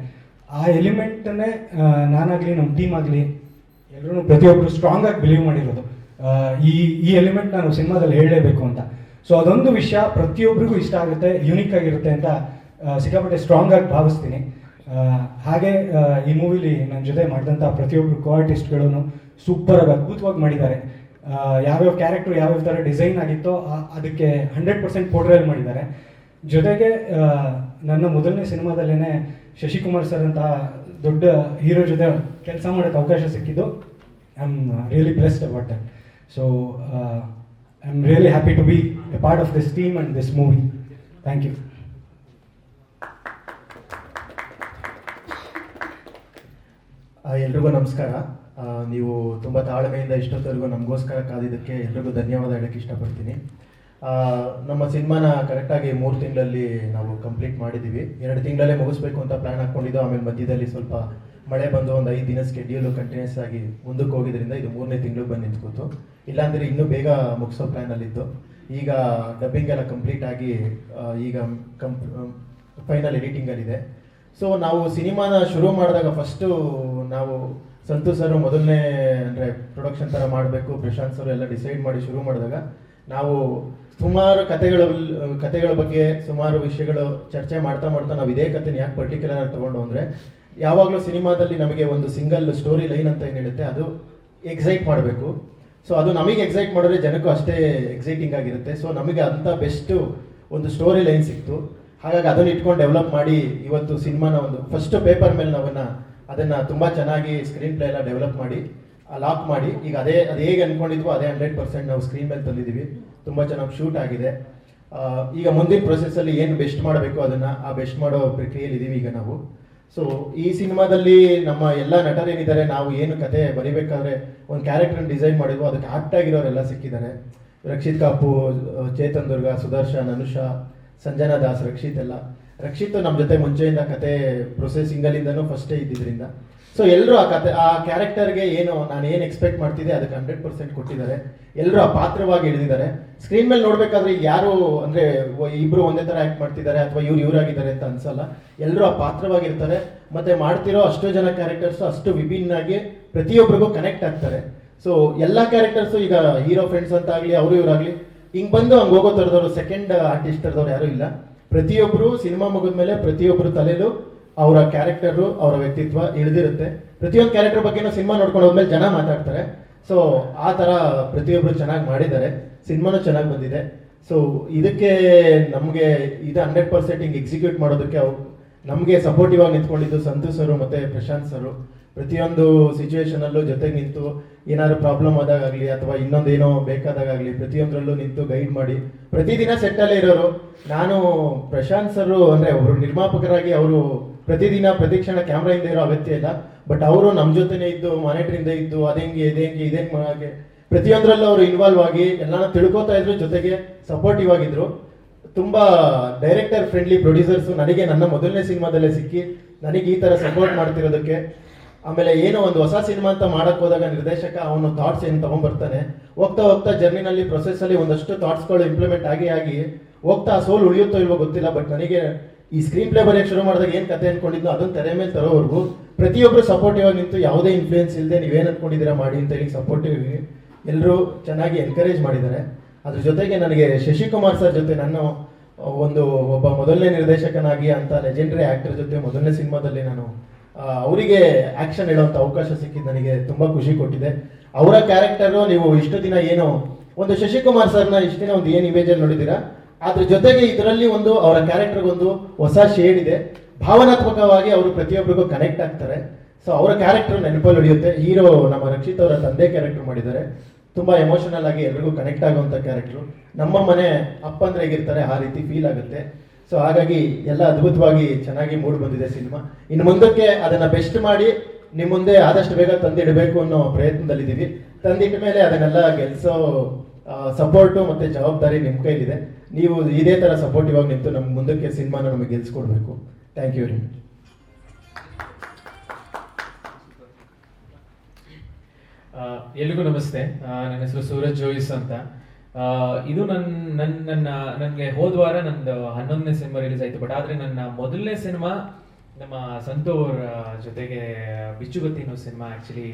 ಆ ಎಲಿಮೆಂಟನ್ನೇ ನಾನಾಗಲಿ ನಮ್ಮ ಟೀಮ್ ಆಗಲಿ ಎಲ್ಲರೂ ಪ್ರತಿಯೊಬ್ಬರು ಸ್ಟ್ರಾಂಗ್ ಆಗಿ ಬಿಲೀವ್ ಮಾಡಿರೋದು. ಈ ಎಲಿಮೆಂಟ್ ನಾನು ಸಿನಿಮಾದಲ್ಲಿ ಹೇಳಲೇಬೇಕು ಅಂತ. ಸೊ ಅದೊಂದು ವಿಷಯ ಪ್ರತಿಯೊಬ್ಬರಿಗೂ ಇಷ್ಟ ಆಗುತ್ತೆ, ಯೂನಿಕ್ ಆಗಿರುತ್ತೆ ಅಂತ ಸಿಕ್ಕಾಪಟ್ಟೆ ಸ್ಟ್ರಾಂಗ್ ಆಗಿ ಭಾವಿಸ್ತೀನಿ. ಹಾಗೆ ಈ ಮೂವಿಲಿ ನನ್ನ ಜೊತೆ ಮಾಡಿದಂಥ ಪ್ರತಿಯೊಬ್ಬರು ಕೋ-ಆರ್ಟಿಸ್ಟ್ಗಳೂ ಸೂಪರಾಗಿ ಅದ್ಭುತವಾಗಿ ಮಾಡಿದ್ದಾರೆ. ಯಾವ್ಯಾವ ಕ್ಯಾರೆಕ್ಟರ್ ಯಾವ್ಯಾವ ಥರ ಡಿಸೈನ್ ಆಗಿತ್ತೋ ಅದಕ್ಕೆ 100% ಪೋರ್ಟ್ರೇಲ್ ಮಾಡಿದ್ದಾರೆ. ಜೊತೆಗೆ ನನ್ನ ಮೊದಲನೇ ಸಿನಿಮಾದಲ್ಲೇ ಶಶಿಕುಮಾರ್ ಸರ್ ಅಂತ ದೊಡ್ಡ ಹೀರೋ ಜೊತೆ ಕೆಲಸ ಮಾಡೋಕ್ಕೆ ಅವಕಾಶ ಸಿಕ್ಕಿದ್ದು. I am really blessed about that. So I am really happy to be a part of this team and this movie. Thank you. ಎಲ್ರಿಗೂ ನಮಸ್ಕಾರ. ನೀವು ತುಂಬ ತಾಳ್ಮೆಯಿಂದ ಇಷ್ಟೊತ್ತವರೆಗೂ ನಮಗೋಸ್ಕರ ಕಾದಿದ್ದಕ್ಕೆ ಎಲ್ರಿಗೂ ಧನ್ಯವಾದ ಹೇಳೋಕ್ಕೆ ಇಷ್ಟಪಡ್ತೀನಿ. ನಮ್ಮ ಸಿನಿಮಾನ ಕರೆಕ್ಟಾಗಿ 3 ತಿಂಗಳಲ್ಲಿ ನಾವು ಕಂಪ್ಲೀಟ್ ಮಾಡಿದ್ದೀವಿ. 2 ತಿಂಗಳಲ್ಲೇ ಮುಗಿಸ್ಬೇಕು ಅಂತ ಪ್ಲ್ಯಾನ್ ಹಾಕ್ಕೊಂಡಿದ್ದು. ಆಮೇಲೆ ಮಧ್ಯದಲ್ಲಿ ಸ್ವಲ್ಪ ಮಳೆ ಬಂದು ಒಂದು 5 ದಿನ ಸ್ಕೆಡ್ಯೂಲು ಕಂಟಿನ್ಯೂಸ್ ಆಗಿ ಮುಂದಕ್ಕೆ ಹೋಗಿದ್ದರಿಂದ ಇದು 3ನೇ ತಿಂಗಳಿಗೆ ಬಂದು ನಿಂತ್ಕೋತು. ಇಲ್ಲಾಂದರೆ ಇನ್ನೂ ಬೇಗ ಮುಗಿಸೋ ಪ್ಲ್ಯಾನಲ್ಲಿದ್ದು. ಈಗ ಡಬ್ಬಿಂಗ್ ಎಲ್ಲ ಕಂಪ್ಲೀಟ್ ಆಗಿ ಈಗ ಫೈನಲ್ ಎಡಿಟಿಂಗಲ್ಲಿದೆ. ಸೊ ನಾವು ಸಿನಿಮಾನ ಶುರು ಮಾಡಿದಾಗ ಫಸ್ಟು ನಾವು ಸಂತು ಸರ್ ಮೊದಲನೇ ಅಂದರೆ ಪ್ರೊಡಕ್ಷನ್ ಥರ ಮಾಡಬೇಕು, ಪ್ರಶಾಂತ್ ಸರ್ ಎಲ್ಲ ಡಿಸೈಡ್ ಮಾಡಿ ಶುರು ಮಾಡಿದಾಗ ನಾವು ಸುಮಾರು ಕತೆಗಳ ಬಗ್ಗೆ ಸುಮಾರು ವಿಷಯಗಳು ಚರ್ಚೆ ಮಾಡ್ತಾ ನಾವು ಇದೇ ಕಥೆನ ಯಾಕೆ ಪರ್ಟಿಕ್ಯುಲರ್ ಆಗಿ ತೊಗೊಂಡು ಅಂದರೆ, ಯಾವಾಗಲೂ ಸಿನಿಮಾದಲ್ಲಿ ನಮಗೆ ಒಂದು ಸಿಂಗಲ್ ಸ್ಟೋರಿ ಲೈನ್ ಅಂತ ಏನು ಹೇಳುತ್ತೆ ಅದು ಎಕ್ಸೈಟ್ ಮಾಡಬೇಕು. ಸೊ ಅದು ನಮಗೆ ಎಕ್ಸೈಟ್ ಮಾಡಿದ್ರೆ ಜನಕ್ಕೂ ಅಷ್ಟೇ ಎಕ್ಸೈಟಿಂಗ್ ಆಗಿರುತ್ತೆ. ಸೊ ನಮಗೆ ಅಂಥ ಬೆಸ್ಟು ಒಂದು ಸ್ಟೋರಿ ಲೈನ್ ಸಿಕ್ತು. ಹಾಗಾಗಿ ಅದನ್ನು ಇಟ್ಕೊಂಡು ಡೆವಲಪ್ ಮಾಡಿ ಇವತ್ತು ಸಿನಿಮಾನ ಒಂದು ಫಸ್ಟ್ ಪೇಪರ್ ಮೇಲೆ ಅದನ್ನು ತುಂಬ ಚೆನ್ನಾಗಿ ಸ್ಕ್ರೀನ್ ಪ್ಲೇ ಎಲ್ಲ ಡೆವಲಪ್ ಮಾಡಿ ಲಾಕ್ ಮಾಡಿ ಈಗ ಅದು ಹೇಗೆ ಅಂದ್ಕೊಂಡಿದ್ವೋ ಅದೇ 100% ನಾವು ಸ್ಕ್ರೀನ್ ಮೇಲೆ ತಂದಿದ್ದೀವಿ. ತುಂಬ ಚೆನ್ನಾಗಿ ಶೂಟ್ ಆಗಿದೆ. ಈಗ ಮುಂದಿನ ಪ್ರೊಸೆಸ್ಸಲ್ಲಿ ಏನು ಬೆಸ್ಟ್ ಮಾಡಬೇಕು ಅದನ್ನು ಬೆಸ್ಟ್ ಮಾಡೋ ಪ್ರಕ್ರಿಯೆಯಲ್ಲಿ ಇದ್ದೀವಿ ಈಗ ನಾವು. ಸೊ ಈ ಸಿನಿಮಾದಲ್ಲಿ ನಮ್ಮ ಎಲ್ಲ ನಟರೇನಿದ್ದಾರೆ, ನಾವು ಏನು ಕತೆ ಬರಿಬೇಕಾದ್ರೆ ಒಂದು ಕ್ಯಾರೆಕ್ಟರ್ನ ಡಿಸೈನ್ ಮಾಡಿದ್ವು, ಅದಕ್ಕೆ ಆಪ್ಟ್ ಆಗಿರೋರೆಲ್ಲ ಸಿಕ್ಕಿದ್ದಾರೆ. ರಕ್ಷಿತ್ ಕಾಪು, ಚೇತನ್ ದುರ್ಗ, ಸುದರ್ಶನ್, ಅನುಷಾ, ಸಂಜನಾ ದಾಸ್, ರಕ್ಷಿತ್ ನಮ್ಮ ಜೊತೆ ಮುಂಚೆಯಿಂದ ಕತೆ ಪ್ರೊಸೆಸಿಂಗಲ್ಲಿಂದನೂ ಫಸ್ಟೇ ಇದ್ದಿದ್ದರಿಂದ ಸೊ ಎಲ್ಲರೂ ಆ ಕ್ಯಾರೆಕ್ಟರ್ಗೆ ನಾನು ಏನು ಎಕ್ಸ್ಪೆಕ್ಟ್ ಮಾಡ್ತಿದ್ದೆ ಅದಕ್ಕೆ 100% ಕೊಟ್ಟಿದ್ದಾರೆ. ಎಲ್ಲರೂ ಆ ಪಾತ್ರವಾಗಿ ಇಳಿದಿದ್ದಾರೆ. ಸ್ಕ್ರೀನ್ ಮೇಲೆ ನೋಡಬೇಕಾದ್ರೆ ಯಾರು ಅಂದರೆ ಇಬ್ಬರು ಒಂದೇ ಥರ ಆ್ಯಕ್ಟ್ ಮಾಡ್ತಿದ್ದಾರೆ ಅಥವಾ ಇವರಾಗಿದ್ದಾರೆ ಅಂತ ಅನ್ಸಲ್ಲ. ಎಲ್ಲರೂ ಆ ಪಾತ್ರವಾಗಿರ್ತಾರೆ. ಮತ್ತು ಮಾಡ್ತಿರೋ ಅಷ್ಟು ಜನ ಕ್ಯಾರೆಕ್ಟರ್ಸು ಅಷ್ಟು ವಿಭಿನ್ನಾಗಿ ಪ್ರತಿಯೊಬ್ಬರಿಗೂ ಕನೆಕ್ಟ್ ಆಗ್ತಾರೆ. ಸೊ ಎಲ್ಲ ಕ್ಯಾರೆಕ್ಟರ್ಸು ಈಗ ಹೀರೋ ಫ್ರೆಂಡ್ಸ್ ಅಂತ ಆಗಲಿ ಅವರು ಇವರಾಗಲಿ ಹಿಂಗೆ ಬಂದು ಹಂಗೆ ಹೋಗೋ ಥರದವರು ಸೆಕೆಂಡ್ ಆರ್ಟಿಸ್ಟ್ ಥರದವ್ರು ಯಾರೂ ಇಲ್ಲ. ಪ್ರತಿಯೊಬ್ಬರು ಸಿನಿಮಾ ಮುಗಿದ ಮೇಲೆ ಪ್ರತಿಯೊಬ್ಬರು ತಲೆಯಲ್ಲೂ ಅವರ ಕ್ಯಾರೆಕ್ಟರು ಅವರ ವ್ಯಕ್ತಿತ್ವ ಇಳಿದಿರುತ್ತೆ. ಪ್ರತಿಯೊಂದು ಕ್ಯಾರೆಕ್ಟರ್ ಬಗ್ಗೆನೂ ಸಿನಿಮಾ ನೋಡ್ಕೊಂಡು ಹೋದ್ಮೇಲೆ ಜನ ಮಾತಾಡ್ತಾರೆ. ಸೊ ಆ ಥರ ಪ್ರತಿಯೊಬ್ಬರು ಚೆನ್ನಾಗಿ ಮಾಡಿದ್ದಾರೆ. ಸಿನಿಮಾನೂ ಚೆನ್ನಾಗಿ ಬಂದಿದೆ. ಸೊ ಇದಕ್ಕೆ ನಮಗೆ ಇದು 100% ಹಿಂಗೆ ಎಕ್ಸಿಕ್ಯೂಟ್ ಮಾಡೋದಕ್ಕೆ ನಮಗೆ ಸಪೋರ್ಟಿವ್ ಆಗಿ ನಿಂತ್ಕೊಂಡಿದ್ದು ಸಂತು ಸರು ಮತ್ತು ಪ್ರಶಾಂತ್ ಸರು. ಪ್ರತಿಯೊಂದು ಸಿಚುವೇಶನಲ್ಲೂ ಜೊತೆಗೆ ನಿಂತು ಏನಾದ್ರು ಪ್ರಾಬ್ಲಮ್ ಆದಾಗಲಿ ಅಥವಾ ಇನ್ನೊಂದೇನೋ ಬೇಕಾದಾಗಲಿ ಪ್ರತಿಯೊಂದರಲ್ಲೂ ನಿಂತು ಗೈಡ್ ಮಾಡಿ ಪ್ರತಿದಿನ ಸೆಟ್ಟಲ್ಲೇ ಇರೋರು. ನಾನು ಪ್ರಶಾಂತ್ ಸರು ಅಂದರೆ ಅವರು ನಿರ್ಮಾಪಕರಾಗಿ ಅವರು ಪ್ರತಿದಿನ ಪ್ರತಿಕ್ಷಣ ಕ್ಯಾಮ್ರಾ ಹಿಂದೆ ಇರೋ ಅಗತ್ಯ ಇಲ್ಲ. ಬಟ್ ಅವರು ನಮ್ಮ ಜೊತೆನೇ ಇದ್ದು ಮಾನಿಟರಿಂದ ಇದ್ದು ಅದೇಂಗೆ ಇದೇಂಗೆ ಹಾಗೆ ಪ್ರತಿಯೊಂದರಲ್ಲೂ ಅವರು ಇನ್ವಾಲ್ವ್ ಆಗಿ ಎಲ್ಲಾನು ತಿಳ್ಕೊತಾ ಇದ್ರು, ಜೊತೆಗೆ ಸಪೋರ್ಟಿವ್ ಆಗಿದ್ರು. ತುಂಬಾ ಡೈರೆಕ್ಟರ್ ಫ್ರೆಂಡ್ಲಿ ಪ್ರೊಡ್ಯೂಸರ್ಸು ನನಗೆ ನನ್ನ ಮೊದಲನೇ ಸಿನಿಮಾದಲ್ಲೇ ಸಿಕ್ಕಿ ನನಗೆ ಈ ಥರ ಸಪೋರ್ಟ್ ಮಾಡ್ತಿರೋದಕ್ಕೆ. ಆಮೇಲೆ ಏನೋ ಒಂದು ಹೊಸ ಸಿನಿಮಾ ಅಂತ ಮಾಡಕ್ ಹೋದಾಗ ನಿರ್ದೇಶಕ ಅವನು ಥಾಟ್ಸ್ ಏನು ತಗೊಂಡ್ಬರ್ತಾನೆ, ಹೋಗ್ತಾ ಹೋಗ್ತಾ ಜರ್ನಿನಲ್ಲಿ ಪ್ರೊಸೆಸ್ಸಲ್ಲಿ ಒಂದಷ್ಟು ಥಾಟ್ಸ್ಗಳು ಇಂಪ್ಲಿಮೆಂಟ್ ಆಗಿ ಹೋಗ್ತಾ ಆ ಸೋಲ್ ಉಳಿಯುತ್ತೋ ಇಲ್ವೋ ಗೊತ್ತಿಲ್ಲ. ಬಟ್ ನನಗೆ ಈ ಸ್ಕ್ರೀನ್ ಪ್ಲೇ ಬರೆಯಕ್ಕೆ ಶುರು ಮಾಡಿದಾಗ ಏನು ಕತೆ ಅನ್ಕೊಂಡಿದ್ದು ಅದನ್ನು ತೆರೆ ಮೇಲೆ ತರೋವರೆಗೂ ಪ್ರತಿಯೊಬ್ಬರು ಸಪೋರ್ಟಿವ್ ಆಗಿ ನಿಂತು ಯಾವುದೇ ಇನ್ಫ್ಲೂಯೆನ್ಸ್ ಇಲ್ಲದೆ ನೀವೇನು ಅನ್ಕೊಂಡಿದ್ದೀರಾ ಮಾಡಿ ಅಂತ ಹೇಳಿ ಸಪೋರ್ಟಿವ್ ಎಲ್ಲರೂ ಚೆನ್ನಾಗಿ ಎನ್ಕರೇಜ್ ಮಾಡಿದ್ದಾರೆ. ಅದ್ರ ಜೊತೆಗೆ ನನಗೆ ಶಶಿಕುಮಾರ್ ಸರ್ ಜೊತೆ ನಾನು ಒಬ್ಬ ಮೊದಲನೇ ನಿರ್ದೇಶಕನಾಗಿ ಅಂತ ಲೆಜೆಂಡರಿ ಆಕ್ಟರ್ ಜೊತೆ ಮೊದಲನೇ ಸಿನಿಮಾದಲ್ಲಿ ನಾನು ಅವರಿಗೆ ಆಕ್ಷನ್ ಹೇಳುವಂಥ ಅವಕಾಶ ಸಿಕ್ಕಿದ್ದು ನನಗೆ ತುಂಬ ಖುಷಿ ಕೊಟ್ಟಿದೆ. ಅವರ ಕ್ಯಾರೆಕ್ಟರು ನೀವು ಇಷ್ಟು ದಿನ ಏನು ಒಂದು ಶಶಿಕುಮಾರ್ ಸರ್ನ ಇಷ್ಟು ದಿನ ಒಂದು ಏನು ಇಮೇಜಲ್ಲಿ ನೋಡಿದ್ದೀರಾ, ಅದ್ರ ಜೊತೆಗೆ ಇದರಲ್ಲಿ ಒಂದು ಅವರ ಕ್ಯಾರೆಕ್ಟರ್ಗೊಂದು ಹೊಸ ಶೇಡ್ ಇದೆ. ಭಾವನಾತ್ಮಕವಾಗಿ ಅವರು ಪ್ರತಿಯೊಬ್ಬರಿಗೂ ಕನೆಕ್ಟ್ ಆಗ್ತಾರೆ. ಸೊ ಅವರ ಕ್ಯಾರೆಕ್ಟರ್ ನೆನಪಲ್ಲಿ ಉಳಿಯುತ್ತೆ. ಹೀರೋ ನಮ್ಮ ರಕ್ಷಿತ್ ಅವರ ತಂದೆ ಕ್ಯಾರೆಕ್ಟರ್ ಮಾಡಿದ್ದಾರೆ. ತುಂಬಾ ಎಮೋಷನಲ್ ಆಗಿ ಎಲ್ರಿಗೂ ಕನೆಕ್ಟ್ ಆಗುವಂಥ ಕ್ಯಾರೆಕ್ಟ್ರು. ನಮ್ಮ ಮನೆ ಅಪ್ಪ ಅಂದ್ರೆ ಹೇಗಿರ್ತಾರೆ ಆ ರೀತಿ ಫೀಲ್ ಆಗುತ್ತೆ. ಸೊ ಹಾಗಾಗಿ ಎಲ್ಲ ಅದ್ಭುತವಾಗಿ ಚೆನ್ನಾಗಿ ಮೂಡ್ ಬಂದಿದೆ ಸಿನಿಮಾ. ಇನ್ನು ಮುಂದಕ್ಕೆ ಅದನ್ನ ಬೆಸ್ಟ್ ಮಾಡಿ ನಿಮ್ಮ ಮುಂದೆ ಆದಷ್ಟು ಬೇಗ ತಂದಿಡಬೇಕು ಅನ್ನೋ ಪ್ರಯತ್ನದಲ್ಲಿದ್ದೀವಿ. ತಂದಿಟ್ಟ ಮೇಲೆ ಅದನ್ನೆಲ್ಲ ಗೆಲ್ಸೋ ಸಪೋರ್ಟು ಮತ್ತೆ ಜವಾಬ್ದಾರಿ ನಿಮ್ಮ ಕೈಲಿದೆ. ನೀವು ಇದೇ ಥರ ಸಪೋರ್ಟಿವ್ ಆಗಿ ನಿಂತು ನಮ್ಮ ಮುಂದಕ್ಕೆ ಸಿನಿಮಾನ ನಮಗೆ ಗೆಲ್ಸ್ಕೊಡ್ಬೇಕು. Thank you very much. ಎಲ್ರಿಗೂ ನಮಸ್ತೆ. ನನ್ನ ಹೆಸರು ಸೂರಜ್ ಜೋಯಿಸ್ ಅಂತ. ಇದು ನನಗೆ ಹೋದ ವಾರ ನಂದು 11ನೇ ಸಿನಿಮಾ ರಿಲೀಸ್ ಆಯಿತು. ಬಟ್ ಆದರೆ ನನ್ನ ಮೊದಲನೇ ಸಿನಿಮಾ ನಮ್ಮ ಸಂತೋರ್ ಜೊತೆಗೆ ಬಿಚ್ಚುಗತ್ತಿ ಅನ್ನೋ ಸಿನಿಮಾ ಆ್ಯಕ್ಚುಲಿ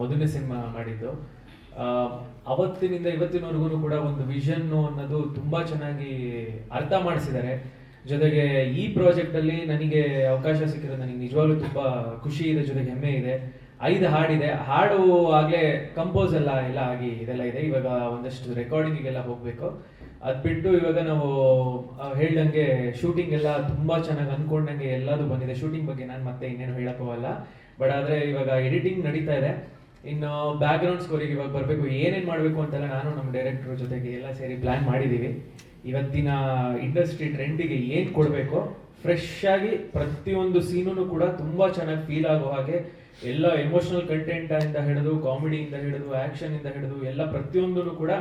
ಮೊದಲನೇ ಸಿನಿಮಾ ಮಾಡಿದ್ದು. ಅವತ್ತಿನಿಂದ ಇವತ್ತಿನವರೆಗೂ ಕೂಡ ಒಂದು ವಿಷನ್ನು ಅನ್ನೋದು ತುಂಬ ಚೆನ್ನಾಗಿ ಅರ್ಥ ಮಾಡಿಸಿದ್ದಾರೆ. ಜೊತೆಗೆ ಈ ಪ್ರಾಜೆಕ್ಟಲ್ಲಿ ನನಗೆ ಅವಕಾಶ ಸಿಕ್ಕಿರೋದು ನನಗೆ ನಿಜವಾಗ್ಲೂ ತುಂಬ ಖುಷಿ ಇದೆ, ಜೊತೆಗೆ ಹೆಮ್ಮೆ ಇದೆ. 5 ಹಾಡಿದೆ. ಹಾಡು ಆಗಲೇ ಕಂಪೋಸ್ ಎಲ್ಲ ಆಗಿ ಇದೆಲ್ಲ ಇದೆ. ಇವಾಗ ಒಂದಷ್ಟು ರೆಕಾರ್ಡಿಂಗಿಗೆಲ್ಲ ಹೋಗಬೇಕು. ಅದು ಬಿಟ್ಟು ಇವಾಗ ನಾವು ಹೇಳ್ದಂಗೆ ಶೂಟಿಂಗ್ ಎಲ್ಲ ತುಂಬ ಚೆನ್ನಾಗಿ ಅಂದ್ಕೊಂಡಂಗೆ ಎಲ್ಲದೂ ಬಂದಿದೆ. ಶೂಟಿಂಗ್ ಬಗ್ಗೆ ನಾನು ಮತ್ತೆ ಇನ್ನೇನು ಹೇಳೋಕ್ಕೋಗಲ್ಲ. ಬಟ್ ಆದರೆ ಇವಾಗ ಎಡಿಟಿಂಗ್ ನಡೀತಾ ಇದೆ. ಇನ್ನು ಬ್ಯಾಕ್ಗ್ರೌಂಡ್ ಸ್ಕೋರಿಗೆ ಇವಾಗ ಬರಬೇಕು. ಏನೇನು ಮಾಡಬೇಕು ಅಂತೆಲ್ಲ ನಾನು ನಮ್ಮ ಡೈರೆಕ್ಟ್ರ್ ಜೊತೆಗೆ ಎಲ್ಲ ಸೇರಿ ಪ್ಲ್ಯಾನ್ ಮಾಡಿದ್ದೀವಿ. ಇವತ್ತಿನ ಇಂಡಸ್ಟ್ರಿ ಟ್ರೆಂಡಿಗೆ ಏನು ಕೊಡಬೇಕು, ಫ್ರೆಶ್ ಆಗಿ ಪ್ರತಿಯೊಂದು ಸೀನೂ ಕೂಡ ತುಂಬ ಚೆನ್ನಾಗಿ ಫೀಲ್ ಆಗೋ ಹಾಗೆ ಎಲ್ಲ ಎಮೋಷನಲ್ ಕಂಟೆಂಟ್ ಇಂದ ಹಿಡಿದು ಕಾಮಿಡಿಯಿಂದ ಹಿಡಿದು ಆ್ಯಕ್ಷನಿಂದ ಹಿಡಿದು ಎಲ್ಲ ಪ್ರತಿಯೊಂದೂ ಕೂಡ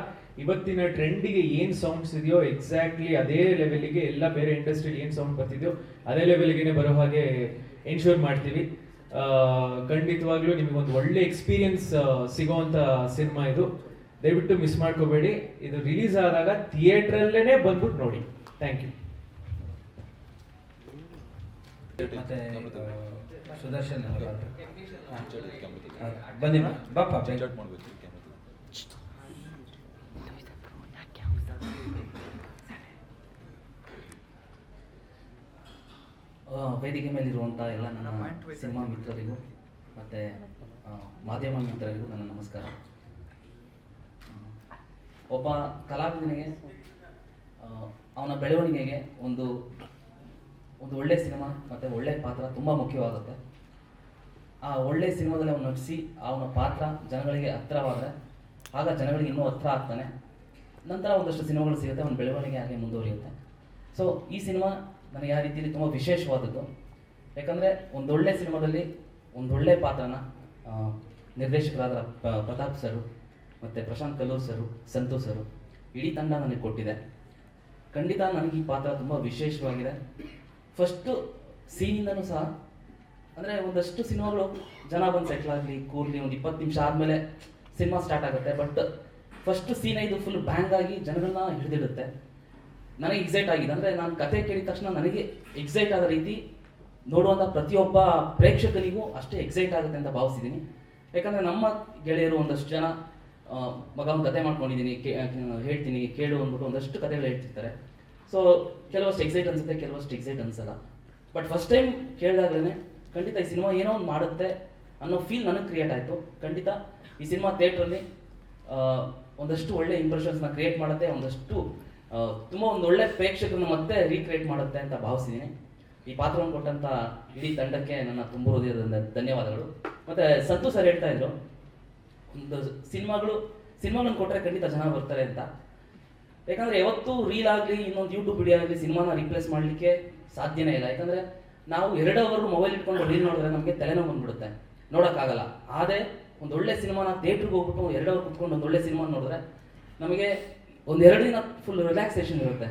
ಇವತ್ತಿನ ಟ್ರೆಂಡಿಗೆ ಏನು ಸೌಂಡ್ಸ್ ಇದೆಯೋ ಎಕ್ಸಾಕ್ಟ್ಲಿ ಅದೇ ಲೆವೆಲಿಗೆ ಎಲ್ಲ ಬೇರೆ ಇಂಡಸ್ಟ್ರಿಲಿ ಏನು ಸೌಂಡ್ ಬರ್ತಿದೆಯೋ ಅದೇ ಲೆವೆಲ್ಗೆ ಬರೋ ಹಾಗೆ ಎನ್ಶೂರ್ ಮಾಡ್ತೀವಿ. ಖಂಡಿತವಾಗ್ಲೂ ನಿಮಗೊಂದು ಒಳ್ಳೆ ಎಕ್ಸ್ಪೀರಿಯನ್ಸ್ ಸಿಗೋವಂಥ ಸಿನಿಮಾ ಇದು. ದಯವಿಟ್ಟು ಮಿಸ್ ಮಾಡ್ಕೋಬೇಡಿ. ಇದು ರಿಲೀಸ್ ಆದಾಗ ಥಿಯೇಟ್ರಲ್ಲೇ ಬಂದ್ಬಿಟ್ಟು ನೋಡಿ. Thank you. ಮತ್ತೆ ಸುದರ್ಶನ್ ಬನ್ನಿ ಬಾಪ ವೇದಿಕೆ ಮೇಲಿರುವಂಥ ಎಲ್ಲ ನನ್ನ ಸಿನಿಮಾ ಮಿತ್ರರಿಗೂ ಮತ್ತು ಮಾಧ್ಯಮ ಮಿತ್ರರಿಗೂ ನನ್ನ ನಮಸ್ಕಾರ. ಒಬ್ಬ ಕಲಾವಿದನಿಗೆ ಅವನ ಬೆಳವಣಿಗೆಗೆ ಒಂದು ಒಳ್ಳೆ ಸಿನಿಮಾ ಮತ್ತು ಒಳ್ಳೆಯ ಪಾತ್ರ ತುಂಬ ಮುಖ್ಯವಾಗುತ್ತೆ. ಆ ಒಳ್ಳೆಯ ಸಿನಿಮಾದಲ್ಲಿ ಅವನು ನಟಿಸಿ ಅವನ ಪಾತ್ರ ಜನಗಳಿಗೆ ಹತ್ತಿರವಾದರೆ ಆಗ ಜನಗಳಿಗೆ ಇನ್ನೂ ಹತ್ತಿರ ಆಗ್ತಾನೆ. ನಂತರ ಒಂದಷ್ಟು ಸಿನಿಮಾಗಳು ಸಿಗುತ್ತೆ, ಅವನ ಬೆಳವಣಿಗೆ ಹಾಗೆ ಮುಂದುವರಿಯುತ್ತೆ. ಸೊ ಈ ಸಿನಿಮಾ ನನಗೆ ಆ ರೀತಿಯಲ್ಲಿ ತುಂಬ ವಿಶೇಷವಾದದ್ದು. ಯಾಕಂದರೆ ಒಂದೊಳ್ಳೆ ಸಿನಿಮಾದಲ್ಲಿ ಒಂದೊಳ್ಳೆ ಪಾತ್ರನ ನಿರ್ದೇಶಕರಾದ ಪ್ರತಾಪ್ ಸರು ಮತ್ತು ಪ್ರಶಾಂತ್ ಕಲ್ಲೂರ್ ಸರು, ಸಂತೋಷ್ ಸರು, ಇಡೀ ತಂಡ ನನಗೆ ಕೊಟ್ಟಿದೆ. ಖಂಡಿತ ನನಗೆ ಈ ಪಾತ್ರ ತುಂಬ ವಿಶೇಷವಾಗಿದೆ. ಫಸ್ಟು ಸೀನಿಂದನೂ ಸಹ ಅಂದರೆ ಒಂದಷ್ಟು ಸಿನಿಮಾಗಳು ಜನ ಬಂದು ಸೆಟ್ಲ್ ಆಗಲಿ ಕೂರ್ಲಿ ಒಂದು 20 ನಿಮಿಷ ಆದಮೇಲೆ ಸಿನಿಮಾ ಸ್ಟಾರ್ಟ್ ಆಗುತ್ತೆ. ಬಟ್ ಫಸ್ಟ್ ಸೀನೇ ಇದು ಫುಲ್ ಬ್ಯಾಂಗ್ ಆಗಿ ಜನಗಳನ್ನ ಹಿಡಿದಿಡುತ್ತೆ. ನನಗೆ ಎಕ್ಸೈಟ್ ಆಗಿದೆ. ಅಂದರೆ ನಾನು ಕತೆ ಕೇಳಿದ ತಕ್ಷಣ ನನಗೆ ಎಕ್ಸೈಟ್ ಆದ ರೀತಿ ನೋಡುವಂಥ ಪ್ರತಿಯೊಬ್ಬ ಪ್ರೇಕ್ಷಕನಿಗೂ ಅಷ್ಟೇ ಎಕ್ಸೈಟ್ ಆಗುತ್ತೆ ಅಂತ ಭಾವಿಸಿದ್ದೀನಿ. ಯಾಕಂದರೆ ನಮ್ಮ ಗೆಳೆಯರು ಒಂದಷ್ಟು ಜನ ಮಗ ಒಂದು ಕತೆ ಮಾಡ್ಕೊಂಡಿದ್ದೀನಿ ಹೇಳ್ತೀನಿ ಕೇಳು ಅಂದ್ಬಿಟ್ಟು ಒಂದಷ್ಟು ಕತೆಗಳು ಹೇಳ್ತಿರ್ತಾರೆ. ಸೊ ಕೆಲವಷ್ಟು ಎಕ್ಸೈಟ್ ಅನಿಸುತ್ತೆ, ಕೆಲವಷ್ಟು ಎಕ್ಸೈಟ್ ಅನಿಸಲ್ಲ. ಬಟ್ ಫಸ್ಟ್ ಟೈಮ್ ಕೇಳಿದಾಗಲೇ ಖಂಡಿತ ಈ ಸಿನಿಮಾ ಏನೋ ಒಂದು ಮಾಡುತ್ತೆ ಅನ್ನೋ ಫೀಲ್ ನನಗೆ ಕ್ರಿಯೇಟ್ ಆಯಿತು. ಖಂಡಿತ ಈ ಸಿನಿಮಾ ಥಿಯೇಟ್ರಲ್ಲಿ ಒಂದಷ್ಟು ಒಳ್ಳೆ ಇಂಪ್ರೆಷನ್ಸ್ನ ಕ್ರಿಯೇಟ್ ಮಾಡುತ್ತೆ, ಒಂದಷ್ಟು ತುಂಬ ಒಂದು ಒಳ್ಳೆ ಪ್ರೇಕ್ಷಕರನ್ನ ಮತ್ತೆ ರೀಕ್ರಿಯೇಟ್ ಮಾಡುತ್ತೆ ಅಂತ ಭಾವಿಸಿದ್ದೀನಿ. ಈ ಪಾತ್ರವನ್ನು ಕೊಟ್ಟಂಥ ಇಡೀ ತಂಡಕ್ಕೆ ನನ್ನ ತುಂಬ ಹೃದಯದ ಧನ್ಯವಾದಗಳು. ಮತ್ತು ಸಂತೋಷ್ ಸರ್ ಹೇಳ್ತಾ ಇದ್ರು ಒಂದು ಸಿನಿಮಾಗಳನ್ನು ಕೊಟ್ಟರೆ ಖಂಡಿತ ಜನ ಬರ್ತಾರೆ ಅಂತ. ಯಾಕಂದರೆ ಯಾವತ್ತೂ ರೀಲ್ ಆಗಲಿ ಇನ್ನೊಂದು ಯೂಟ್ಯೂಬ್ ವಿಡಿಯೋ ಆಗಲಿ ಸಿನಿಮಾನ ರಿಪ್ಲೇಸ್ ಮಾಡಲಿಕ್ಕೆ ಸಾಧ್ಯನೇ ಇಲ್ಲ. ಯಾಕಂದರೆ ನಾವು 2 ಅವರ್ ಮೊಬೈಲ್ ಇಟ್ಕೊಂಡು ರೀಲ್ ನೋಡಿದ್ರೆ ನಮಗೆ ತಲೆನೋವು ಬಂದ್ಬಿಡುತ್ತೆ, ನೋಡೋಕ್ಕಾಗಲ್ಲ. ಆದರೆ ಒಂದು ಒಳ್ಳೆ ಸಿನಿಮಾನ ಥಿಯೇಟ್ರಿಗೆ ಹೋಗ್ಬಿಟ್ಟು 2 ಅವರ್ ಕುತ್ಕೊಂಡು ಒಂದು ಒಳ್ಳೆ ಸಿನಿಮಾ ನೋಡಿದ್ರೆ ನಮಗೆ ಒಂದು 2 ದಿನ ಫುಲ್ ರಿಲ್ಯಾಕ್ಸೇಷನ್ ಇರುತ್ತೆ.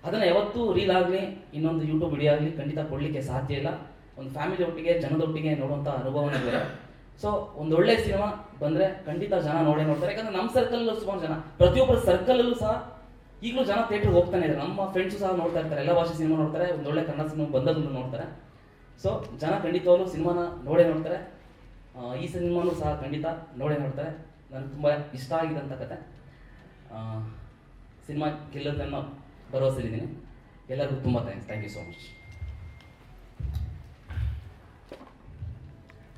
ಅದನ್ನು ಯಾವತ್ತೂ ರೀಲ್ ಆಗಲಿ ಇನ್ನೊಂದು ಯೂಟ್ಯೂಬ್ ವಿಡಿಯೋ ಆಗಲಿ ಖಂಡಿತ ಕೊಡಲಿಕ್ಕೆ ಸಾಧ್ಯ ಇಲ್ಲ. ಒಂದು ಫ್ಯಾಮಿಲಿ ಒಟ್ಟಿಗೆ ಜನದೊಟ್ಟಿಗೆ ನೋಡುವಂಥ ಅನುಭವನೇ ಬೇರೆ. ಸೊ ಒಂದು ಒಳ್ಳೆ ಸಿನಿಮಾ ಬಂದರೆ ಖಂಡಿತ ಜನ ನೋಡೇ ನೋಡ್ತಾರೆ. ಯಾಕಂದರೆ ನಮ್ಮ ಸರ್ಕಲಲ್ಲೂ ಸುಮಾರು ಜನ, ಪ್ರತಿಯೊಬ್ಬರ ಸರ್ಕಲಲ್ಲೂ ಸಹ ಈಗಲೂ ಜನ ಥಿಯೇಟ್ರಿಗೆ ಹೋಗ್ತಾನೆ ಇದ್ದಾರೆ. ನಮ್ಮ ಫ್ರೆಂಡ್ಸು ಸಹ ನೋಡ್ತಾ ಇರ್ತಾರೆ, ಎಲ್ಲ ಭಾಷೆ ಸಿನಿಮಾ ನೋಡ್ತಾರೆ, ಒಂದು ಒಳ್ಳೆ ಕನ್ನಡ ಸಿನಿಮಾ ಬಂದದ್ದು ನೋಡ್ತಾರೆ. ಸೊ ಜನ ಖಂಡಿತವಾಗ್ಲೂ ಸಿನಿಮಾನ ನೋಡೇ ನೋಡ್ತಾರೆ. ಈ ಸಿನಿಮಾನೂ ಸಹ ಖಂಡಿತ ನೋಡೇ ನೋಡ್ತಾರೆ. ನನಗೆ ತುಂಬ ಇಷ್ಟ ಆಗಿದ್ದಂಥ ಕತೆ. ಸಿನಿಮಾ ಗೆಲ್ಲೋದನ್ನು ಭರವಸೆಲಿದ್ದೀನಿ. ಎಲ್ಲರಿಗೂ ತುಂಬ thank you so much.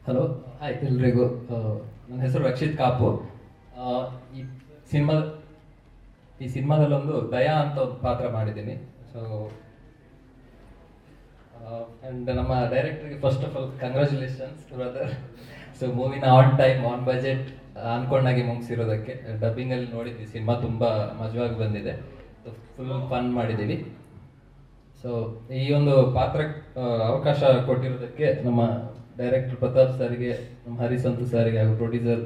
Hello, hi ಎಲ್ರಿಗೂ. ನನ್ನ ಹೆಸರು ರಕ್ಷಿತ್ ಕಾಪು. ಈ ಸಿನಿಮಾದಲ್ಲೊಂದು ದಯಾ ಅಂತ ಒಂದು ಪಾತ್ರ ಮಾಡಿದ್ದೀನಿ. ಸೊ ಆ್ಯಂಡ್ ನಮ್ಮ ಡೈರೆಕ್ಟ್ರಿಗೆ first of all congratulations brother. So ಮೂವಿನ ಆನ್ ಟೈಮ್ ಆನ್ ಬಜೆಟ್ ಅಂದ್ಕೊಂಡಾಗೆ ಮುಗಿಸಿರೋದಕ್ಕೆ. ಡಬ್ಬಿಂಗಲ್ಲಿ ನೋಡಿದ್ವಿ, ಸಿನಿಮಾ ತುಂಬ ಮಜವಾಗಿ ಬಂದಿದೆ, ಫುಲ್ ಫನ್ ಮಾಡಿದ್ದೀವಿ. ಸೊ ಈ ಒಂದು ಪಾತ್ರಕ್ಕೆ ಅವಕಾಶ ಕೊಟ್ಟಿರೋದಕ್ಕೆ ನಮ್ಮ ಡೈರೆಕ್ಟರ್ ಪ್ರತಾಪ್ ಸರ್ಗೆ, ನಮ್ಮ ಹರಿಸಂತು ಸರ್ಗೆ ಹಾಗೂ ಪ್ರೊಡ್ಯೂಸರ್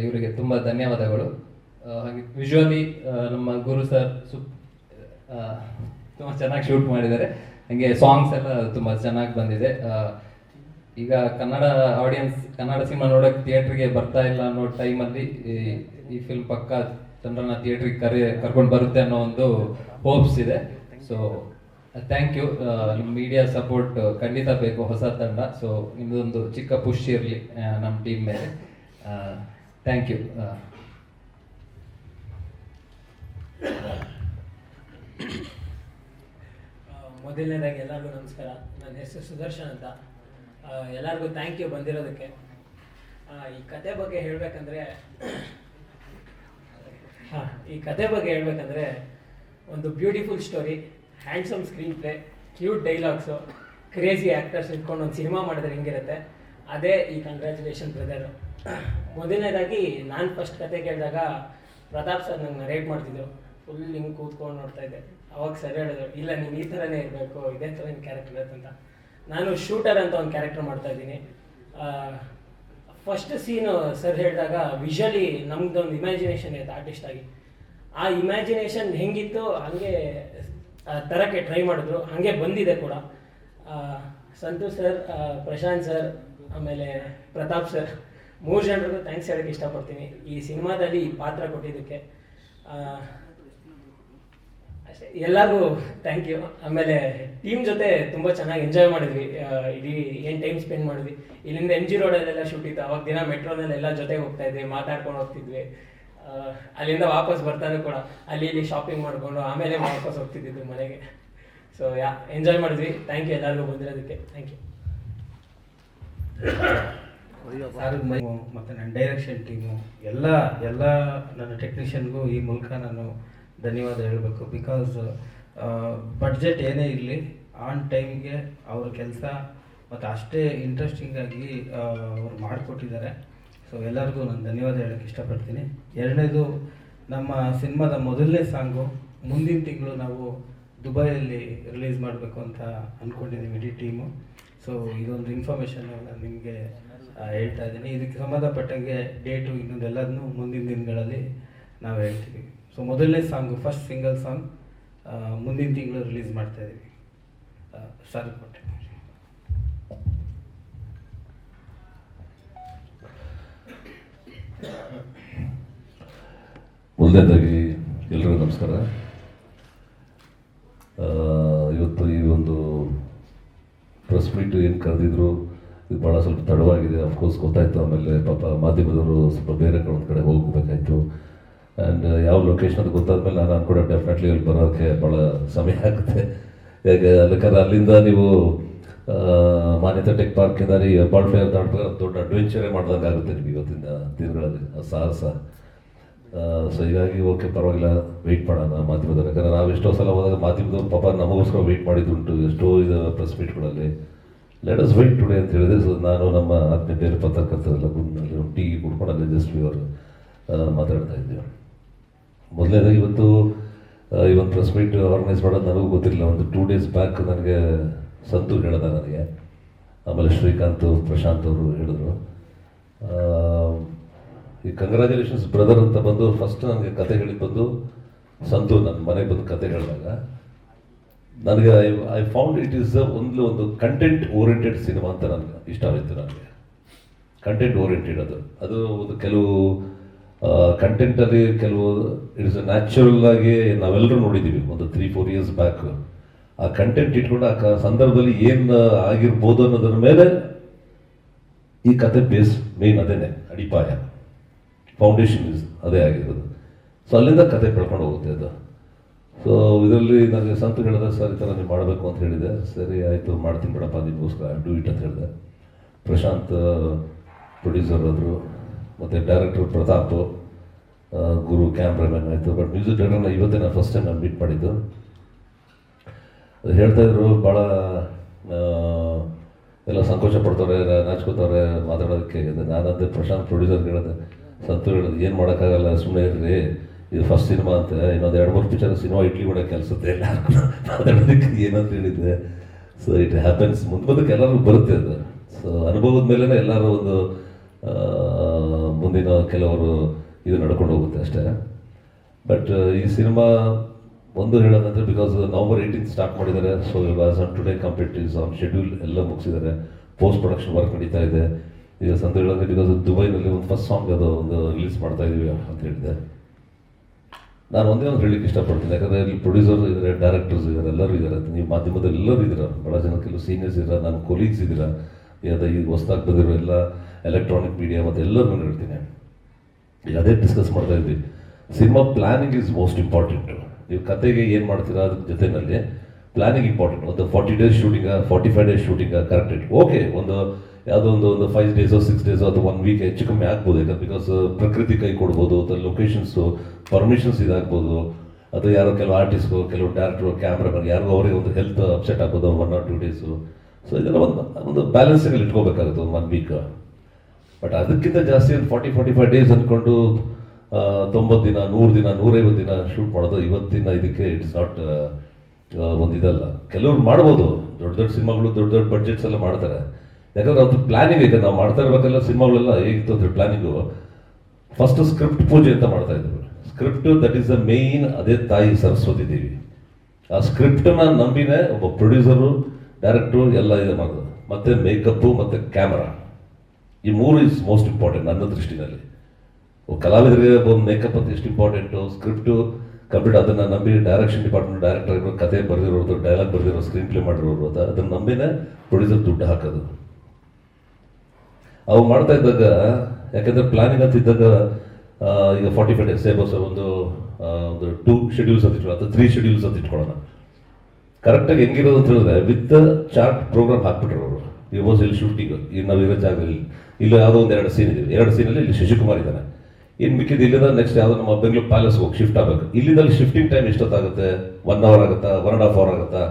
ಇವರಿಗೆ ತುಂಬ ಧನ್ಯವಾದಗಳು. ಹಾಗೆ ವಿಜುವಲಿ ನಮ್ಮ ಗುರು ಸರ್ ತುಂಬ ಚೆನ್ನಾಗಿ ಶೂಟ್ ಮಾಡಿದ್ದಾರೆ. ಹಾಗೆ ಸಾಂಗ್ಸ್ ಎಲ್ಲ ತುಂಬ ಚೆನ್ನಾಗಿ ಬಂದಿದೆ. ಈಗ ಕನ್ನಡ ಆಡಿಯನ್ಸ್ ಕನ್ನಡ ಸಿನಿಮಾ ನೋಡೋಕ್ಕೆ ಥಿಯೇಟ್ರಿಗೆ ಬರ್ತಾ ಇಲ್ಲ ಅನ್ನೋ ಟೈಮಲ್ಲಿ ಈ ಫಿಲ್ಮ್ ಪಕ್ಕ ಜನರನ್ನ ಥಿಯೇಟ್ರಿಗೆ ಕರ್ಕೊಂಡು ಬರುತ್ತೆ ಅನ್ನೋ ಒಂದು ಹೋಪ್ಸ್ ಇದೆ. So thank you. ನಿಮ್ಮ ಮೀಡಿಯಾ ಸಪೋರ್ಟ್ ಖಂಡಿತ ಬೇಕು, ಹೊಸ ತಂಡ. ಸೊ ನಿಮ್ಮದೊಂದು ಚಿಕ್ಕ ಪುಷ್ ಇರಲಿ ನಮ್ಮ ಟೀಮ್ ಮೇಲೆ. Thank you. ಮೊದಲನೇದಾಗಿ ಎಲ್ಲರಿಗೂ ನಮಸ್ಕಾರ. ನನ್ನ ಹೆಸರು ಸುದರ್ಶನ್ ಅಂತ. ಎಲ್ಲರಿಗೂ ಥ್ಯಾಂಕ್ ಯು ಬಂದಿರೋದಕ್ಕೆ. ಈ ಕತೆ ಬಗ್ಗೆ ಹೇಳಬೇಕಂದ್ರೆ ಒಂದು beautiful story, handsome screen play, cute dialogues, crazy actors ಇಟ್ಕೊಂಡು ಒಂದು ಸಿನಿಮಾ ಮಾಡಿದ್ರೆ ಹೆಂಗಿರುತ್ತೆ ಅದೇ ಈ ಕಂಗ್ರ್ಯಾಚುಲೇಷನ್ ಬ್ರದರ್. ಮೊದಲನೇದಾಗಿ ನಾನು ಫಸ್ಟ್ ಕತೆ ಕೇಳಿದಾಗ ಪ್ರತಾಪ್ ಸರ್ ನಂಗೆ ನರೇಟ್ ಮಾಡ್ತಿದ್ರು. ಫುಲ್ ಹಿಂಗೆ ಕೂತ್ಕೊಂಡು ನೋಡ್ತಾ ಇದ್ದೆ. ಅವಾಗ ಸರ್ ಹೇಳಿದ್ರು, ಇಲ್ಲ ನೀನು ಈ ಥರನೇ ಇರಬೇಕು, ಇದೇ ಥರ ನಿನ್ನ ಕ್ಯಾರೆಕ್ಟರ್ ಇರುತ್ತೆ ಅಂತ. ನಾನು ಶೂಟರ್ ಅಂತ ಒಂದು ಕ್ಯಾರೆಕ್ಟರ್ ಮಾಡ್ತಾಯಿದ್ದೀನಿ. ಫಸ್ಟ್ ಸೀನು ಸರ್ ಹೇಳಿದಾಗ ವಿಷುವಲಿ ನಮ್ದೊಂದು ಇಮ್ಯಾಜಿನೇಷನ್ ಇರುತ್ತೆ ಆರ್ಟಿಸ್ಟ್ ಆಗಿ. ಆ ಇಮ್ಯಾಜಿನೇಷನ್ ಹೆಂಗಿತ್ತು ಹಾಗೆ ತರಕ್ಕೆ ಟ್ರೈ ಮಾಡಿದ್ರು, ಹಾಗೆ ಬಂದಿದೆ ಕೂಡ. ಸಂತೋಷ್ ಸರ್, ಪ್ರಶಾಂತ್ ಸರ್, ಆಮೇಲೆ ಪ್ರತಾಪ್ ಸರ್, 3 ಜನರಿಗೂ ಥ್ಯಾಂಕ್ಸ್ ಹೇಳೋಕ್ಕೆ ಇಷ್ಟಪಡ್ತೀನಿ ಈ ಸಿನಿಮಾದಲ್ಲಿ ಈ ಪಾತ್ರ ಕೊಟ್ಟಿದ್ದಕ್ಕೆ. ಅಷ್ಟೇ, ಎಲ್ಲರಿಗೂ ಥ್ಯಾಂಕ್ ಯು. ಆಮೇಲೆ ಟೀಮ್ ಜೊತೆ ತುಂಬ ಚೆನ್ನಾಗಿ ಎಂಜಾಯ್ ಮಾಡಿದ್ವಿ. ಇಡೀ ಏನು ಟೈಮ್ ಸ್ಪೆಂಡ್ ಮಾಡಿದ್ವಿ. ಇಲ್ಲಿಂದ MG ರೋಡಲ್ಲೆಲ್ಲ ಶೂಟ್ ಇತ್ತು. ಅವಾಗ ದಿನ ಮೆಟ್ರೋನಲ್ಲೆಲ್ಲ ಜೊತೆಗೆ ಹೋಗ್ತಾ ಇದ್ವಿ, ಮಾತಾಡ್ಕೊಂಡು ಹೋಗ್ತಿದ್ವಿ. ಅಲ್ಲಿಂದ ವಾಪಸ್ ಬರ್ತಾನೆ ಕೂಡ ಅಲ್ಲಿ ಇಲ್ಲಿ ಶಾಪಿಂಗ್ ಮಾಡಿಕೊಂಡು ಆಮೇಲೆ ವಾಪಸ್ ಹೋಗ್ತಿದ್ದಿದ್ದು ಮನೆಗೆ. ಸೊ ಎಂಜಾಯ್ ಮಾಡಿದ್ವಿ. ಥ್ಯಾಂಕ್ ಯು ಎಲ್ಲರಿಗೂ ಬಂದಿರೋದಕ್ಕೆ. Thank you. ಮತ್ತು ನನ್ನ ಡೈರೆಕ್ಷನ್ ಟೀಮು ಎಲ್ಲ ನನ್ನ ಟೆಕ್ನಿಷಿಯನ್ಗೂ ಈ ಮೂಲಕ ನಾನು ಧನ್ಯವಾದ ಹೇಳಬೇಕು. ಬಿಕಾಸ್ ಬಡ್ಜೆಟ್ ಏನೇ ಇರಲಿ ಆನ್ ಟೈಮ್ಗೆ ಅವ್ರ ಕೆಲಸ ಮತ್ತು ಅಷ್ಟೇ ಇಂಟ್ರೆಸ್ಟಿಂಗಾಗಿ ಅವ್ರು ಮಾಡಿಕೊಟ್ಟಿದ್ದಾರೆ. ಸೊ ಎಲ್ಲರಿಗೂ ನಾನು ಧನ್ಯವಾದ ಹೇಳೋಕ್ಕೆ ಇಷ್ಟಪಡ್ತೀನಿ. ಎರಡನೇದು, ನಮ್ಮ ಸಿನಿಮಾದ ಮೊದಲನೇ ಸಾಂಗು ಮುಂದಿನ ತಿಂಗಳು ನಾವು ದುಬೈಯಲ್ಲಿ ರಿಲೀಸ್ ಮಾಡಬೇಕು ಅಂತ ಅಂದ್ಕೊಂಡಿದ್ದೀವಿ ಇಡೀ ಟೀಮು. ಸೊ ಇದೊಂದು ಇನ್ಫಾರ್ಮೇಷನ್ ನಾನು ನಿಮಗೆ ಹೇಳ್ತಾ ಇದ್ದೀನಿ. ಇದಕ್ಕೆ ಸಂಬಂಧಪಟ್ಟಂಗೆ ಡೇಟು ಇನ್ನೊಂದೆಲ್ಲದನ್ನೂ ಮುಂದಿನ ದಿನಗಳಲ್ಲಿ ನಾವು ಹೇಳ್ತೀವಿ. ಸೊ ಮೊದಲನೇ ಸಾಂಗು, ಫಸ್ಟ್ ಸಿಂಗಲ್ ಸಾಂಗ್ ಮುಂದಿನ ತಿಂಗಳು ರಿಲೀಸ್ ಮಾಡ್ತಾಯಿದ್ದೀವಿ. ಸರ್ ಕೊಟ್ಟೆ. ಮೊದಲನೇದಾಗಿ ಎಲ್ರಿಗೂ ನಮಸ್ಕಾರ. ಇವತ್ತು ಈ ಒಂದು ಪ್ರೆಸ್ ಮೀಟ್ ಏನು ಕರೆದಿದ್ರು ಇದು ಭಾಳ ಸ್ವಲ್ಪ ತಡವಾಗಿದೆ. ಅಫ್ಕೋರ್ಸ್ ಗೊತ್ತಾಯಿತು. ಆಮೇಲೆ ಪಾಪ ಮಾಧ್ಯಮದವರು ಸ್ವಲ್ಪ ಬೇರೆ ಒಂದು ಕಡೆ ಹೋಗಬೇಕಾಯಿತು. ಆ್ಯಂಡ್ ಯಾವ ಲೊಕೇಶನ್ ಅದು ಗೊತ್ತಾದ್ಮೇಲೆ ನಾನು ಕೂಡ ಡೆಫಿನೆಟ್ಲಿ ಅಲ್ಲಿ ಬರೋಕ್ಕೆ ಭಾಳ ಸಮಯ ಆಗುತ್ತೆ. ಯಾಕೆ ಅದಕ್ಕಾದ್ರೆ ಅಲ್ಲಿಂದ ನೀವು ಮಾನ್ಯತಾ ಟೆಕ್ ಪಾರ್ಕಿಂದ ನೀವು ಹೆಬ್ಬಾಳ್ ಫೇರ್ ದಾಟ್ಬೇಕಾದ್ರೆ ದೊಡ್ಡ ಅಡ್ವೆಂಚರೇ ಮಾಡ್ದಂಗೆ ಆಗುತ್ತೆ ನಿಮಗೆ ಇವತ್ತಿನ ದಿನಗಳಲ್ಲಿ, ಸಾಹಸ. ಸೊ ಹೀಗಾಗಿ ಓಕೆ ಪರವಾಗಿಲ್ಲ, ವೆಯ್ಟ್ ಮಾಡೋಣ ಮಾಧ್ಯಮದವ್ರು. ಯಾಕಂದರೆ ನಾವು ಎಷ್ಟೋ ಸಲ ಹೋದಾಗ ಮಾಧ್ಯಮದವ್ರು ಪಾಪ ನಮಗೋಸ್ಕರ ವೆಯ್ಟ್ ಮಾಡಿದ್ದುಂಟು ಎಷ್ಟೋ ಇದು ಪ್ರೆಸ್ ಮೀಟ್ಗಳಲ್ಲಿ. ಲೆಟ್ ಅಸ್ ವೆಯ್ಟ್ ಟುಡೇ ಅಂತ ಹೇಳಿದೆ. ಸೊ ನಾನು ನಮ್ಮ ಆತ್ಮೀಯ ಬೇರೆ ಪತ್ರಕರ್ತರೆಲ್ಲ ಗುಂಪಿನಲ್ಲಿ ಒಂದು ಟೀ ಕುಡ್ಕೊಂಡು ಅಲ್ಲೇ ಜಸ್ಟ್ ಇವರು ಮಾತಾಡ್ತಾ ಇದ್ದೀವಿ. ಮೊದಲನೇದಾಗಿ ಇವತ್ತು ಈ ಒಂದು ಪ್ರೆಸ್ ಮೀಟ್ ಆರ್ಗನೈಸ್ ಮಾಡೋದು ನನಗೂ ಗೊತ್ತಿರಲಿಲ್ಲ. ಒಂದು 2 days ಬ್ಯಾಕ್ ನನಗೆ ಸಂತು ಹೇಳ್ದ ನನಗೆ, ಆಮೇಲೆ ಶ್ರೀಕಾಂತ್ ಪ್ರಶಾಂತ್ ಅವರು ಹೇಳಿದ್ರು. ಈ ಕಂಗ್ರ್ಯಾಚುಲೇಷನ್ಸ್ ಬ್ರದರ್ ಅಂತ ಬಂದು ಫಸ್ಟ್ ನನಗೆ ಕತೆ ಹೇಳಿದ್ದು ಬಂದು ಸಂತು ನನ್ನ ಮನೆಗೆ ಬಂದು ಕತೆ ಹೇಳಿದಾಗ ನನಗೆ ಐ ಫೌಂಡ್ ಇಟ್ ಈಸ್ ಒಂದು ಕಂಟೆಂಟ್ ಓರಿಯೆಂಟೆಡ್ ಸಿನಿಮಾ ಅಂತ ನನಗೆ ಇಷ್ಟ ಆಯಿತು. ನನಗೆ ಕಂಟೆಂಟ್ ಓರಿಯೆಂಟೆಡ್ ಅದು ಒಂದು ಕೆಲವು ಕಂಟೆಂಟಲ್ಲಿ ಕೆಲವು ಇಟ್ ಇಸ್ ನ್ಯಾಚುರಲ್ ಆಗಿ ನಾವೆಲ್ಲರೂ ನೋಡಿದ್ದೀವಿ ಒಂದು 3-4 ಇಯರ್ಸ್ ಬ್ಯಾಕ್. ಆ ಕಂಟೆಂಟ್ ಇಟ್ಕೊಂಡು ಆ ಸಂದರ್ಭದಲ್ಲಿ ಏನು ಆಗಿರ್ಬೋದು ಅನ್ನೋದ್ರ ಮೇಲೆ ಈ ಕತೆ ಬೇಸ್ ಮೇನ್ ಅದೇನೆ, ಅಡಿಪಾಯ, ಫೌಂಡೇಶನ್ ಇಸ್ ಅದೇ ಆಗಿರೋದು. ಸೊ ಅಲ್ಲಿಂದ ಕತೆ ಬೆಳ್ಕೊಂಡು ಹೋಗುತ್ತೆ ಅದು. ಸೊ ಇದರಲ್ಲಿ ನನಗೆ ಸಂತು ಹೇಳಿದೆ, ಸರ್ ಈ ಥರ ನೀವು ಮಾಡಬೇಕು ಅಂತ ಹೇಳಿದೆ. ಸರಿ ಆಯಿತು ಮಾಡ್ತೀನಿ ಬಿಡಪ್ಪ ನಿಮಗೋಸ್ಕರ ಡೂ ಇಟ್ ಅಂತ ಹೇಳಿದೆ. ಪ್ರಶಾಂತ್ ಪ್ರೊಡ್ಯೂಸರ್ ಆದರು, ಮತ್ತು ಡೈರೆಕ್ಟರ್ ಪ್ರತಾಪ್, ಗುರು ಕ್ಯಾಮ್ರಾಮನ್ ಆಯಿತು. ಬಟ್ ಮ್ಯೂಸಿಕ್ ಡೈರೆಕ್ಟರ್ನ ಇವತ್ತೇ ನಾನು ಫಸ್ಟ್ ಟೈಮ್ ನಾನು ಮೀಟ್ ಮಾಡಿದ್ದು. ಅದು ಹೇಳ್ತಾಯಿದ್ರು ಭಾಳ ಎಲ್ಲ ಸಂಕೋಚ ಪಡ್ತವ್ರೆ, ನಾಚ್ಕೋತವ್ರೆ ಮಾತಾಡೋದಕ್ಕೆ. ನಾನಂತೆ ಪ್ರಶಾಂತ್ ಪ್ರೊಡ್ಯೂಸರ್ಗೆ ಹೇಳಿದೆ, ಸಂತು ಹೇಳೋದು ಏನು ಮಾಡೋಕ್ಕಾಗಲ್ಲ, ಸುಮ್ಮನೆ ಇರ್ರಿ, ಇದು ಫಸ್ಟ್ ಸಿನಿಮಾ ಅಂತ, ಇನ್ನೊಂದು 2-3 ಪಿಕ್ಚರ್ ಸಿನಿಮಾ ಇಡ್ಲಿ ಮಾಡೋಕ್ಕೆ ಕೆಲಸತ್ತೆ ಎಲ್ಲ ಮಾತಾಡೋದಕ್ಕೆ ಏನಂತ ಹೇಳಿದ್ದೆ. ಸೊ ಇಟ್ ಹ್ಯಾಪನ್ಸ್, ಮುಂದಕ್ಕೆ ಎಲ್ಲರಿಗೂ ಬರುತ್ತೆ ಅದು. ಸೊ ಅನುಭವದ ಮೇಲೇ ಎಲ್ಲರೂ ಒಂದು ಮುಂದಿನ ಕೆಲವರು ಇದು ನಡ್ಕೊಂಡು ಹೋಗುತ್ತೆ ಅಷ್ಟೇ. ಬಟ್ ಈ ಸಿನಿಮಾ ಒಂದು ಹೇಳೋದಂದರೆ ಬಿಕಾಸ್ ನವಂಬರ್ 18 ಸ್ಟಾರ್ಟ್ ಮಾಡಿದ್ದಾರೆ. So as on today complete is on schedule, ಎಲ್ಲ ಮುಗಿಸಿದ್ದಾರೆ. ಪೋಸ್ಟ್ ಪ್ರೊಡಕ್ಷನ್ ವರ್ಕ್ ನಡೀತಾ ಇದೆ. ಈಗ ಸಂತ ಹೇಳೋದ್ರೆ ಬಿಕಾಸ್ ದುಬೈನಲ್ಲಿ ಒಂದು ಫಸ್ಟ್ ಸಾಂಗ್ ಅದು ಒಂದು ರಿಲೀಸ್ ಮಾಡ್ತಾ ಇದೀವಿ ಅಂತ ಹೇಳಿದೆ. ನಾನು ಒಂದೇ ಒಂದು ಹೇಳಲಿಕ್ಕೆ ಇಷ್ಟಪಡ್ತೀನಿ, ಯಾಕಂದರೆ ಇಲ್ಲಿ ಪ್ರೊಡ್ಯೂಸರ್ ಇದ್ದಾರೆ, ಡೈರೆಕ್ಟರ್ಸ್ ಇದ್ದಾರೆ, ಎಲ್ಲರೂ ಇದ್ದಾರೆ, ನೀವು ಮಾಧ್ಯಮದಲ್ಲಿ ಎಲ್ಲರೂ ಇದ್ದೀರ, ಭಾಳ ಜನ ಕೆಲವು ಸೀನಿಯರ್ಸ್ ಇದ್ದಾರೆ, ನನ್ನ ಕೊಲೀಗ್ಸ್ ಇದ್ದೀರಾ, ಈಗ ಹೊಸ್ದಾಗಿ ಬಂದಿರೋ ಎಲ್ಲ ಎಲೆಕ್ಟ್ರಾನಿಕ್ ಮೀಡಿಯಾ ಮತ್ತು ಎಲ್ಲರಿಗೂ ಹೇಳ್ತೀನಿ. ಈಗ ಅದೇ ಡಿಸ್ಕಸ್ ಮಾಡ್ತಾ ಇದ್ವಿ, cinema planning is most important. ನೀವು ಕತೆಗೆ ಏನು ಮಾಡ್ತೀರಾ ಅದ್ರ ಜೊತೆಯಲ್ಲಿ ಪ್ಲಾನಿಂಗ್ ಇಂಪಾರ್ಟೆಂಟ್. ಒಂದು 40 days ಶೂಟಿಂಗ, 45 days ಶೂಟಿಂಗ ಕರೆಕ್ಟೆಡ್, ಓಕೆ. ಒಂದು ಯಾವುದೋ ಒಂದು 5 days 6 days ಅಥವಾ 1 week ಹೆಚ್ಚು ಕಮ್ಮಿ ಆಗ್ಬೋದು, ಯಾಕಂದ್ರೆ ಬಿಕಾಸ್ ಪ್ರಕೃತಿ ಕೈ ಕೊಡ್ಬೋದು, ಅಥವಾ ಲೊಕೇಶನ್ಸು ಪರ್ಮಿಷನ್ಸ್ ಇದಾಗ್ಬೋದು, ಅಥವಾ ಯಾರೋ ಕೆಲವು ಆರ್ಟಿಸ್ಟು, ಕೆಲವು ಡೈರೆಕ್ಟ್ರು, ಕ್ಯಾಮ್ರಾಮನ್ ಯಾರಿಗೂ ಅವರಿಗೆ ಒಂದು ಹೆಲ್ತ್ ಅಪ್ಸೆಟ್ ಆಗ್ಬೋದು 1 or 2 days. ಸೊ ಇದೆಲ್ಲ ಒಂದು ಬ್ಯಾಲೆನ್ಸಿಂಗಲ್ಲಿ ಇಟ್ಕೋಬೇಕಾಗುತ್ತೆ ಒಂದು 1 week. ಬಟ್ ಅದಕ್ಕಿಂತ ಜಾಸ್ತಿ ಒಂದು 40-45 days ಅಂದ್ಕೊಂಡು 90 ದಿನ, 100 ದಿನ, 150 ದಿನ ಶೂಟ್ ಮಾಡೋದು ಇವತ್ತಿನ ಇದಕ್ಕೆ ಇಟ್ಸ್ ನಾಟ್ ಒಂದಿದಲ್ಲ. ಕೆಲವ್ರು ಮಾಡ್ಬೋದು, ದೊಡ್ಡ ದೊಡ್ಡ ಸಿನಿಮಾಗಳು, ದೊಡ್ಡ ದೊಡ್ಡ ಬಡ್ಜೆಟ್ಸ್ ಎಲ್ಲ ಮಾಡ್ತಾರೆ. ಯಾಕಂದ್ರೆ ಅದು ಪ್ಲಾನಿಂಗ್ ಇದೆ. ನಾವು ಮಾಡ್ತಾ ಇರಬೇಕಲ್ಲ ಸಿನಿಮಾಗಳೆಲ್ಲ ಹೇಗಿತ್ತು ಅಂದರೆ ಪ್ಲಾನಿಂಗು ಫಸ್ಟ್ ಸ್ಕ್ರಿಪ್ಟ್ ಪೂಜೆ ಅಂತ ಮಾಡ್ತಾ ಇದ್ರು. Script that is the main, ಅದೇ ತಾಯಿ ಸರಸ್ವತಿ ದೇವಿ. ಆ ಸ್ಕ್ರಿಪ್ಟನ್ನ ನಂಬಿನೇ ಒಬ್ಬ ಪ್ರೊಡ್ಯೂಸರು, ಡೈರೆಕ್ಟ್ರು ಎಲ್ಲ ಇದೆ ಮಾಡೋದು. ಮತ್ತು ಮೇಕಪ್ಪು ಮತ್ತು ಕ್ಯಾಮ್ರಾ, ಈ 3 ಇಸ್ ಮೋಸ್ಟ್ ಇಂಪಾರ್ಟೆಂಟ್ ನನ್ನ ದೃಷ್ಟಿನಲ್ಲಿ. ಕಲಾವಿದರಿಗೆ ಒಂದು ಮೇಕಪ್ ಅಂತ ಎಷ್ಟು ಇಂಪಾರ್ಟೆಂಟು, ಸ್ಕ್ರಿಪ್ಟು ಕಂಪ್ಲೀಟ್ ಅದನ್ನು ನಂಬಿ ಡೈರೆಕ್ಷನ್ ಡಿಪಾರ್ಟ್ಮೆಂಟ್ ಡೈರೆಕ್ಟರ್ ಇರೋ, ಕತೆ ಬರೆದಿರೋದು, ಡೈಲಾಗ್ ಬರೆದಿರೋ, ಸ್ಕ್ರೀನ್ ಪ್ಲೇ ಮಾಡಿರೋರು, ಅದನ್ನು ನಂಬಿನೇ ಪ್ರೊಡ್ಯೂಸರ್ ದುಡ್ಡು ಹಾಕೋದು. ಅವು ಮಾಡ್ತಾ ಇದ್ದಾಗ, ಯಾಕೆಂದರೆ ಪ್ಲಾನಿಂಗ್ ಅಂತ ಇದ್ದಾಗ ಈಗ 45 days ಸೇಬಸ್ ಒಂದು 2 schedules ಅಂತ ಇಟ್ಕೊಳ್ಳೋಣ, ಅಥವಾ 3 schedules ಅಂತ ಇಟ್ಕೊಳ್ಳೋಣ. ಕರೆಕ್ಟಾಗಿ ಹೆಂಗಿರೋದು ಅಂತ ಹೇಳಿದ್ರೆ ವಿತ್ ಚಾರ್ಟ್ ಪ್ರೋಗ್ರಾಮ್ ಹಾಕ್ಬಿಟ್ರು ಅವರು. ಈ ವಾಸ್ ಇಲ್ಲಿ ಶೂಟಿಂಗ್, ಈಗ ನಾವು ಇರೋ ಜಾಗದಲ್ಲಿ ಇಲ್ಲಿ ಯಾವುದೋ ಒಂದು 2 scene ಇದೀವಿ, 2 ಸೀನಲ್ಲಿ ಇಲ್ಲಿ ಶಶಿಕುಮಾರ್ ಇದ್ದಾನೆ, ಇನ್ನು ಮಿಕ್ಕಿದ್ದು ಇಲ್ಲಿಂದ ನೆಕ್ಸ್ಟ್ ಯಾವುದೋ ನಮ್ಮ ಬೆಂಗಳೂರು ಪ್ಯಾಲೇಸ್ಗೆ ಹೋಗಿ ಶಿಫ್ಟ್ ಆಗಬೇಕು. ಇಲ್ಲಿಂದಲ್ಲಿ ಶಿಫ್ಟಿಂಗ್ ಟೈಮ್ ಎಷ್ಟೊತ್ತಾಗುತ್ತೆ? 1 hour ಆಗುತ್ತಾ, 1.5 hour ಆಗುತ್ತಾ?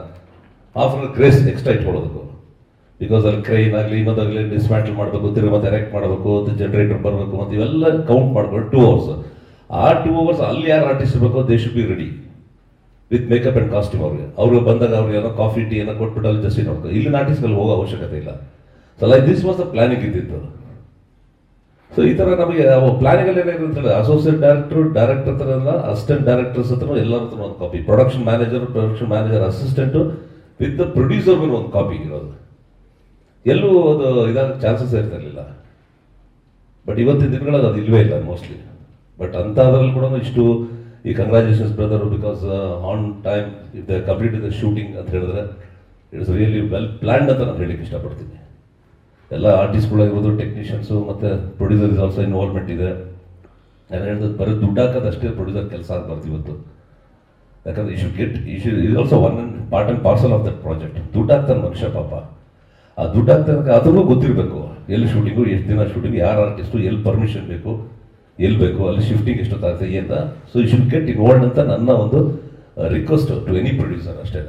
Half an hour grace extra ಇಟ್ಕೊಳ್ಳೋದಕ್ಕೂ, ಬಿಕಾಸ್ ಅಲ್ಲಿ ಕ್ರೈನ್ ಆಗಲಿ ಇನ್ನೊಂದಾಗಲಿ ಡಿಸ್ಮ್ಯಾಂಟಲ್ ಮಾಡಬೇಕು, ತಿರುಗಿ ಮತ್ತೆ ಎರೆಕ್ಟ್ ಮಾಡಬೇಕು, ಜನರೇಟರ್ ಬರಬೇಕು, ಮತ್ತು ಇವೆಲ್ಲ ಕೌಂಟ್ ಮಾಡ್ಕೊಂಡು 2 hours. ಆ 2 hours ಅಲ್ಲಿ ಯಾರು ಆರ್ಟಿಸ್ಟ್ ಇರಬೇಕು, they should be ready with makeup and costume. ಅವ್ರಿಗೆ ಬಂದಾಗ ಅವ್ರಿಗೆ ಏನೋ ಕಾಫಿ ಟೀ ಏನೋ ಕೊಟ್ಬಿಟ್ಟು ಅಲ್ಲಿ ಜಸ್ಟ್ ನೋಡ್ಕೊ. ಇಲ್ಲಿನ ಆರ್ಟಿಸ್ಟ್ಗಳು ಹೋಗೋ ಅವಶ್ಯಕತೆ ಇಲ್ಲ. So like this was the planning ಇದ್ದಿತ್ತು. ಸೊ ಈ ಥರ ನಮಗೆ ಪ್ಲಾನಿಂಗಲ್ಲಿ ಏನಾಗಿರುತ್ತಲ್ಲ, ಅಸೋಸಿಯೇಟ್ ಡೈರೆಕ್ಟರ್ ಹತ್ರ ಎಲ್ಲ, ಅಸಿಸ್ಟೆಂಟ್ ಡೈರೆಕ್ಟರ್ಸ್ ಹತ್ರ ಎಲ್ಲರ ಹತ್ರ ಒಂದು copy, production manager assistant with the producer ಮೇಲೆ ಒಂದು ಕಾಪಿ ಇರೋದು. ಎಲ್ಲೂ ಅದು ಇದಾಗ ಚಾನ್ಸಸ್ ಇರ್ತಿರ್ಲಿಲ್ಲ. ಬಟ್ ಇವತ್ತಿನ ದಿನಗಳಲ್ಲಿ ಅದು ಇಲ್ವೇ ಇಲ್ಲ ಮೋಸ್ಟ್ಲಿ. ಬಟ್ ಅಂಥದ್ರಲ್ಲಿ ಕೂಡ ಇಷ್ಟು ಈ congratulations brother, because on time if the complete the shooting ಅಂತ ಹೇಳಿದ್ರೆ ಇಟ್ಸ್ ರಿಯಲಿ ವೆಲ್ ಪ್ಲ್ಯಾನ್ಡ್ ಅಂತ ನಾನು ಹೇಳಲಿಕ್ಕೆ ಇಷ್ಟಪಡ್ತೀನಿ. ಎಲ್ಲ ಆರ್ಟಿಸ್ಟ್ಗಳಾಗಿರ್ಬೋದು, ಟೆಕ್ನಿಷಿಯನ್ಸು ಮತ್ತು ಪ್ರೊಡ್ಯೂಸರ್ ಇಸ್ ಆಲ್ಸೋ ಇನ್ವಾಲ್ವ್ಮೆಂಟ್ ಇದೆ. ನಾನು ಹೇಳಿದ್ರೆ ಬರೀ ದುಡ್ಡು ಹಾಕೋದಷ್ಟೇ ಪ್ರೊಡ್ಯೂಸರ್ ಕೆಲಸ ಆಗಬಾರ್ದು ಇವತ್ತು. ಯಾಕಂದರೆ ಈ should is also one part and parcel of that project. ದುಡ್ಡು ಹಾಕ್ತಾನೆ ಮನುಷ್ಯ ಪಾಪ. ಆ ದುಡ್ಡು ಹಾಕ್ತಾನೆ ಅದನ್ನು ಗೊತ್ತಿರಬೇಕು, ಎಲ್ಲಿ ಶೂಟಿಂಗು, ಎಷ್ಟು ದಿನ ಶೂಟಿಂಗ್, ಯಾರು ಆರ್ಟಿಸ್ಟು, ಎಲ್ಲಿ ಪರ್ಮಿಷನ್ ಬೇಕು, ಎಲ್ಲಿ ಬೇಕು, ಅಲ್ಲಿ ಶಿಫ್ಟಿಂಗ್ ಎಷ್ಟೊತ್ತಾಗುತ್ತೆ ಅಂತ. So you should get involved ಅಂತ ನನ್ನ ಒಂದು ರಿಕ್ವೆಸ್ಟ್ ಟು ಎನಿ ಪ್ರೊಡ್ಯೂಸರ್ ಅಷ್ಟೇ.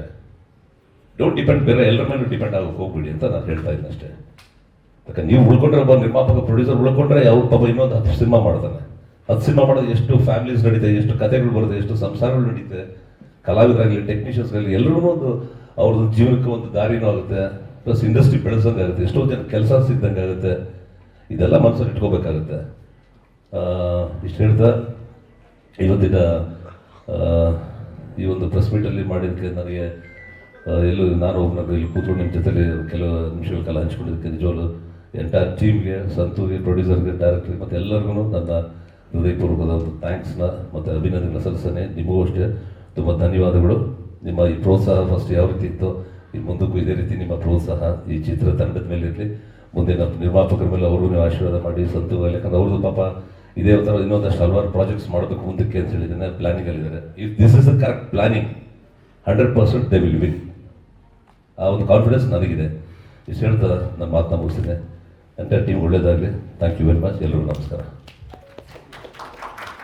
ಡೋಂಟ್ ಡಿಪೆಂಡ್, ಬೇರೆ ಎಲ್ಲರ ಮೇಲೆ ಡಿಪೆಂಡ್ ಆಗೋಕೆ ಹೋಗ್ಬಿಡಿ ಅಂತ ನಾನು ಹೇಳ್ತಾ ಇದ್ದೀನಿ ಅಷ್ಟೇ. ಯಾಕಂದ್ರೆ ನೀವು ಉಳ್ಕೊಂಡ್ರೆ, ಒಬ್ಬ ನಿರ್ಮಾಪಕ ಪ್ರೊಡ್ಯೂಸರ್ ಉಳ್ಕೊಂಡ್ರೆ ಅವ್ರ ಪಾಪ ಇನ್ನೊಂದು 10 ಸಿನಿಮಾ ಮಾಡ್ತಾನೆ. 10 ಸಿನಿಮಾ ಮಾಡೋದು ಎಷ್ಟು ಫ್ಯಾಮಿಲೀಸ್ ನಡೀತೆ, ಎಷ್ಟು ಕಥೆಗಳು ಬರುತ್ತೆ, ಎಷ್ಟು ಸಂಸಾರಗಳು ನಡೀತೆ, ಕಲಾವಿದರಾಗಲಿ ಟೆಕ್ನಿಷಿಯನ್ಸ್ಗಾಗಲಿ ಎಲ್ಲರೂ ಒಂದು ಅವ್ರದ್ದು ಜೀವನಕ್ಕೆ ಒಂದು ದಾರಿನೂ ಆಗುತ್ತೆ, ಪ್ಲಸ್ ಇಂಡಸ್ಟ್ರಿ ಬೆಳೆಸೋದೇ ಆಗುತ್ತೆ, ಎಷ್ಟೋ ಜನ ಕೆಲಸ ಸಿಗ್ದಂಗೆ ಆಗುತ್ತೆ. ಇದೆಲ್ಲ ಮನಸ್ಸಲ್ಲಿ ಇಟ್ಕೋಬೇಕಾಗುತ್ತೆ. ಇಷ್ಟು ಹೇಳ್ತಾ ಇವತ್ತಿನ ಈ ಒಂದು ಪ್ರೆಸ್ ಮೀಟಲ್ಲಿ ಮಾಡಿದ್ದಕ್ಕೆ ನನಗೆ ಎಲ್ಲೂ ನಾನು ಒಬ್ಬನ ಇಲ್ಲಿ ಕೂತ್ಕೊಂಡು ನಿಮ್ಮ ಜೊತೆಲಿ ಕೆಲವು ನಿಮಿಷಗಳ ಕಾಲ ಹಂಚ್ಕೊಂಡಿದ್ದಕ್ಕೆ ನಿಜವಾಗ್ಲೂ ಎಂಟೈರ್ ಟೀಮ್ಗೆ, ಸಂತೂರಿಗೆ, ಪ್ರೊಡ್ಯೂಸರ್ಗೆ, ಡೈರೆಕ್ಟ್ರಿಗೆ ಮತ್ತು ಎಲ್ಲರಿಗೂ ನನ್ನ ಹೃದಯಪೂರ್ವಕದ ಒಂದು ಥ್ಯಾಂಕ್ಸ್ನ ಮತ್ತು ಅಭಿನಂದನೆಗಳ ಸಲ್ಲಿಸ್ತೇನೆ. ನಿಮಗೂ ಅಷ್ಟೇ ತುಂಬ ಧನ್ಯವಾದಗಳು. ನಿಮ್ಮ ಈ ಪ್ರೋತ್ಸಾಹ ಫಸ್ಟ್ ಯಾವ ರೀತಿ ಇತ್ತೋ ಈ ಮುಂದಕ್ಕೂ ಇದೇ ರೀತಿ ನಿಮ್ಮ ಪ್ರೋತ್ಸಾಹ ಈ ಚಿತ್ರ ತಂಡದ ಮೇಲೆ ಇರಲಿ. ಮುಂದೆ ನಮ್ಮ ನಿರ್ಮಾಪಕರ ಮೇಲೆ ಅವ್ರಿಗೂ ನೀವು ಆಶೀರ್ವಾದ ಮಾಡಿ. ಸಂತು ಯಾಕಂದ್ರೆ ಅವ್ರದ್ದು ಪಾಪ ಇದೇ ಥರ ಇನ್ನೊಂದಷ್ಟು ಹಲವಾರು ಪ್ರಾಜೆಕ್ಟ್ಸ್ ಮಾಡಬೇಕು ಮುಂದಕ್ಕೆ ಅಂತ ಹೇಳಿದ್ದೇನೆ, ಪ್ಲಾನಿಂಗಲ್ಲಿದ್ದಾರೆ. If this is the correct planning 100% they will win. ಆ ಒಂದು ಕಾನ್ಫಿಡೆನ್ಸ್ ನನಗಿದೆ. ಇಷ್ಟು ಹೇಳ್ತಾ ನನ್ನ ಮಾತನ್ನ ಮುಗಿಸಿದೆ. ಎಂಟೈರ್ ಟೀಮ್ ಒಳ್ಳೇದಾಗಲಿ. Thank you very much. ಎಲ್ಲರಿಗೂ ನಮಸ್ಕಾರ.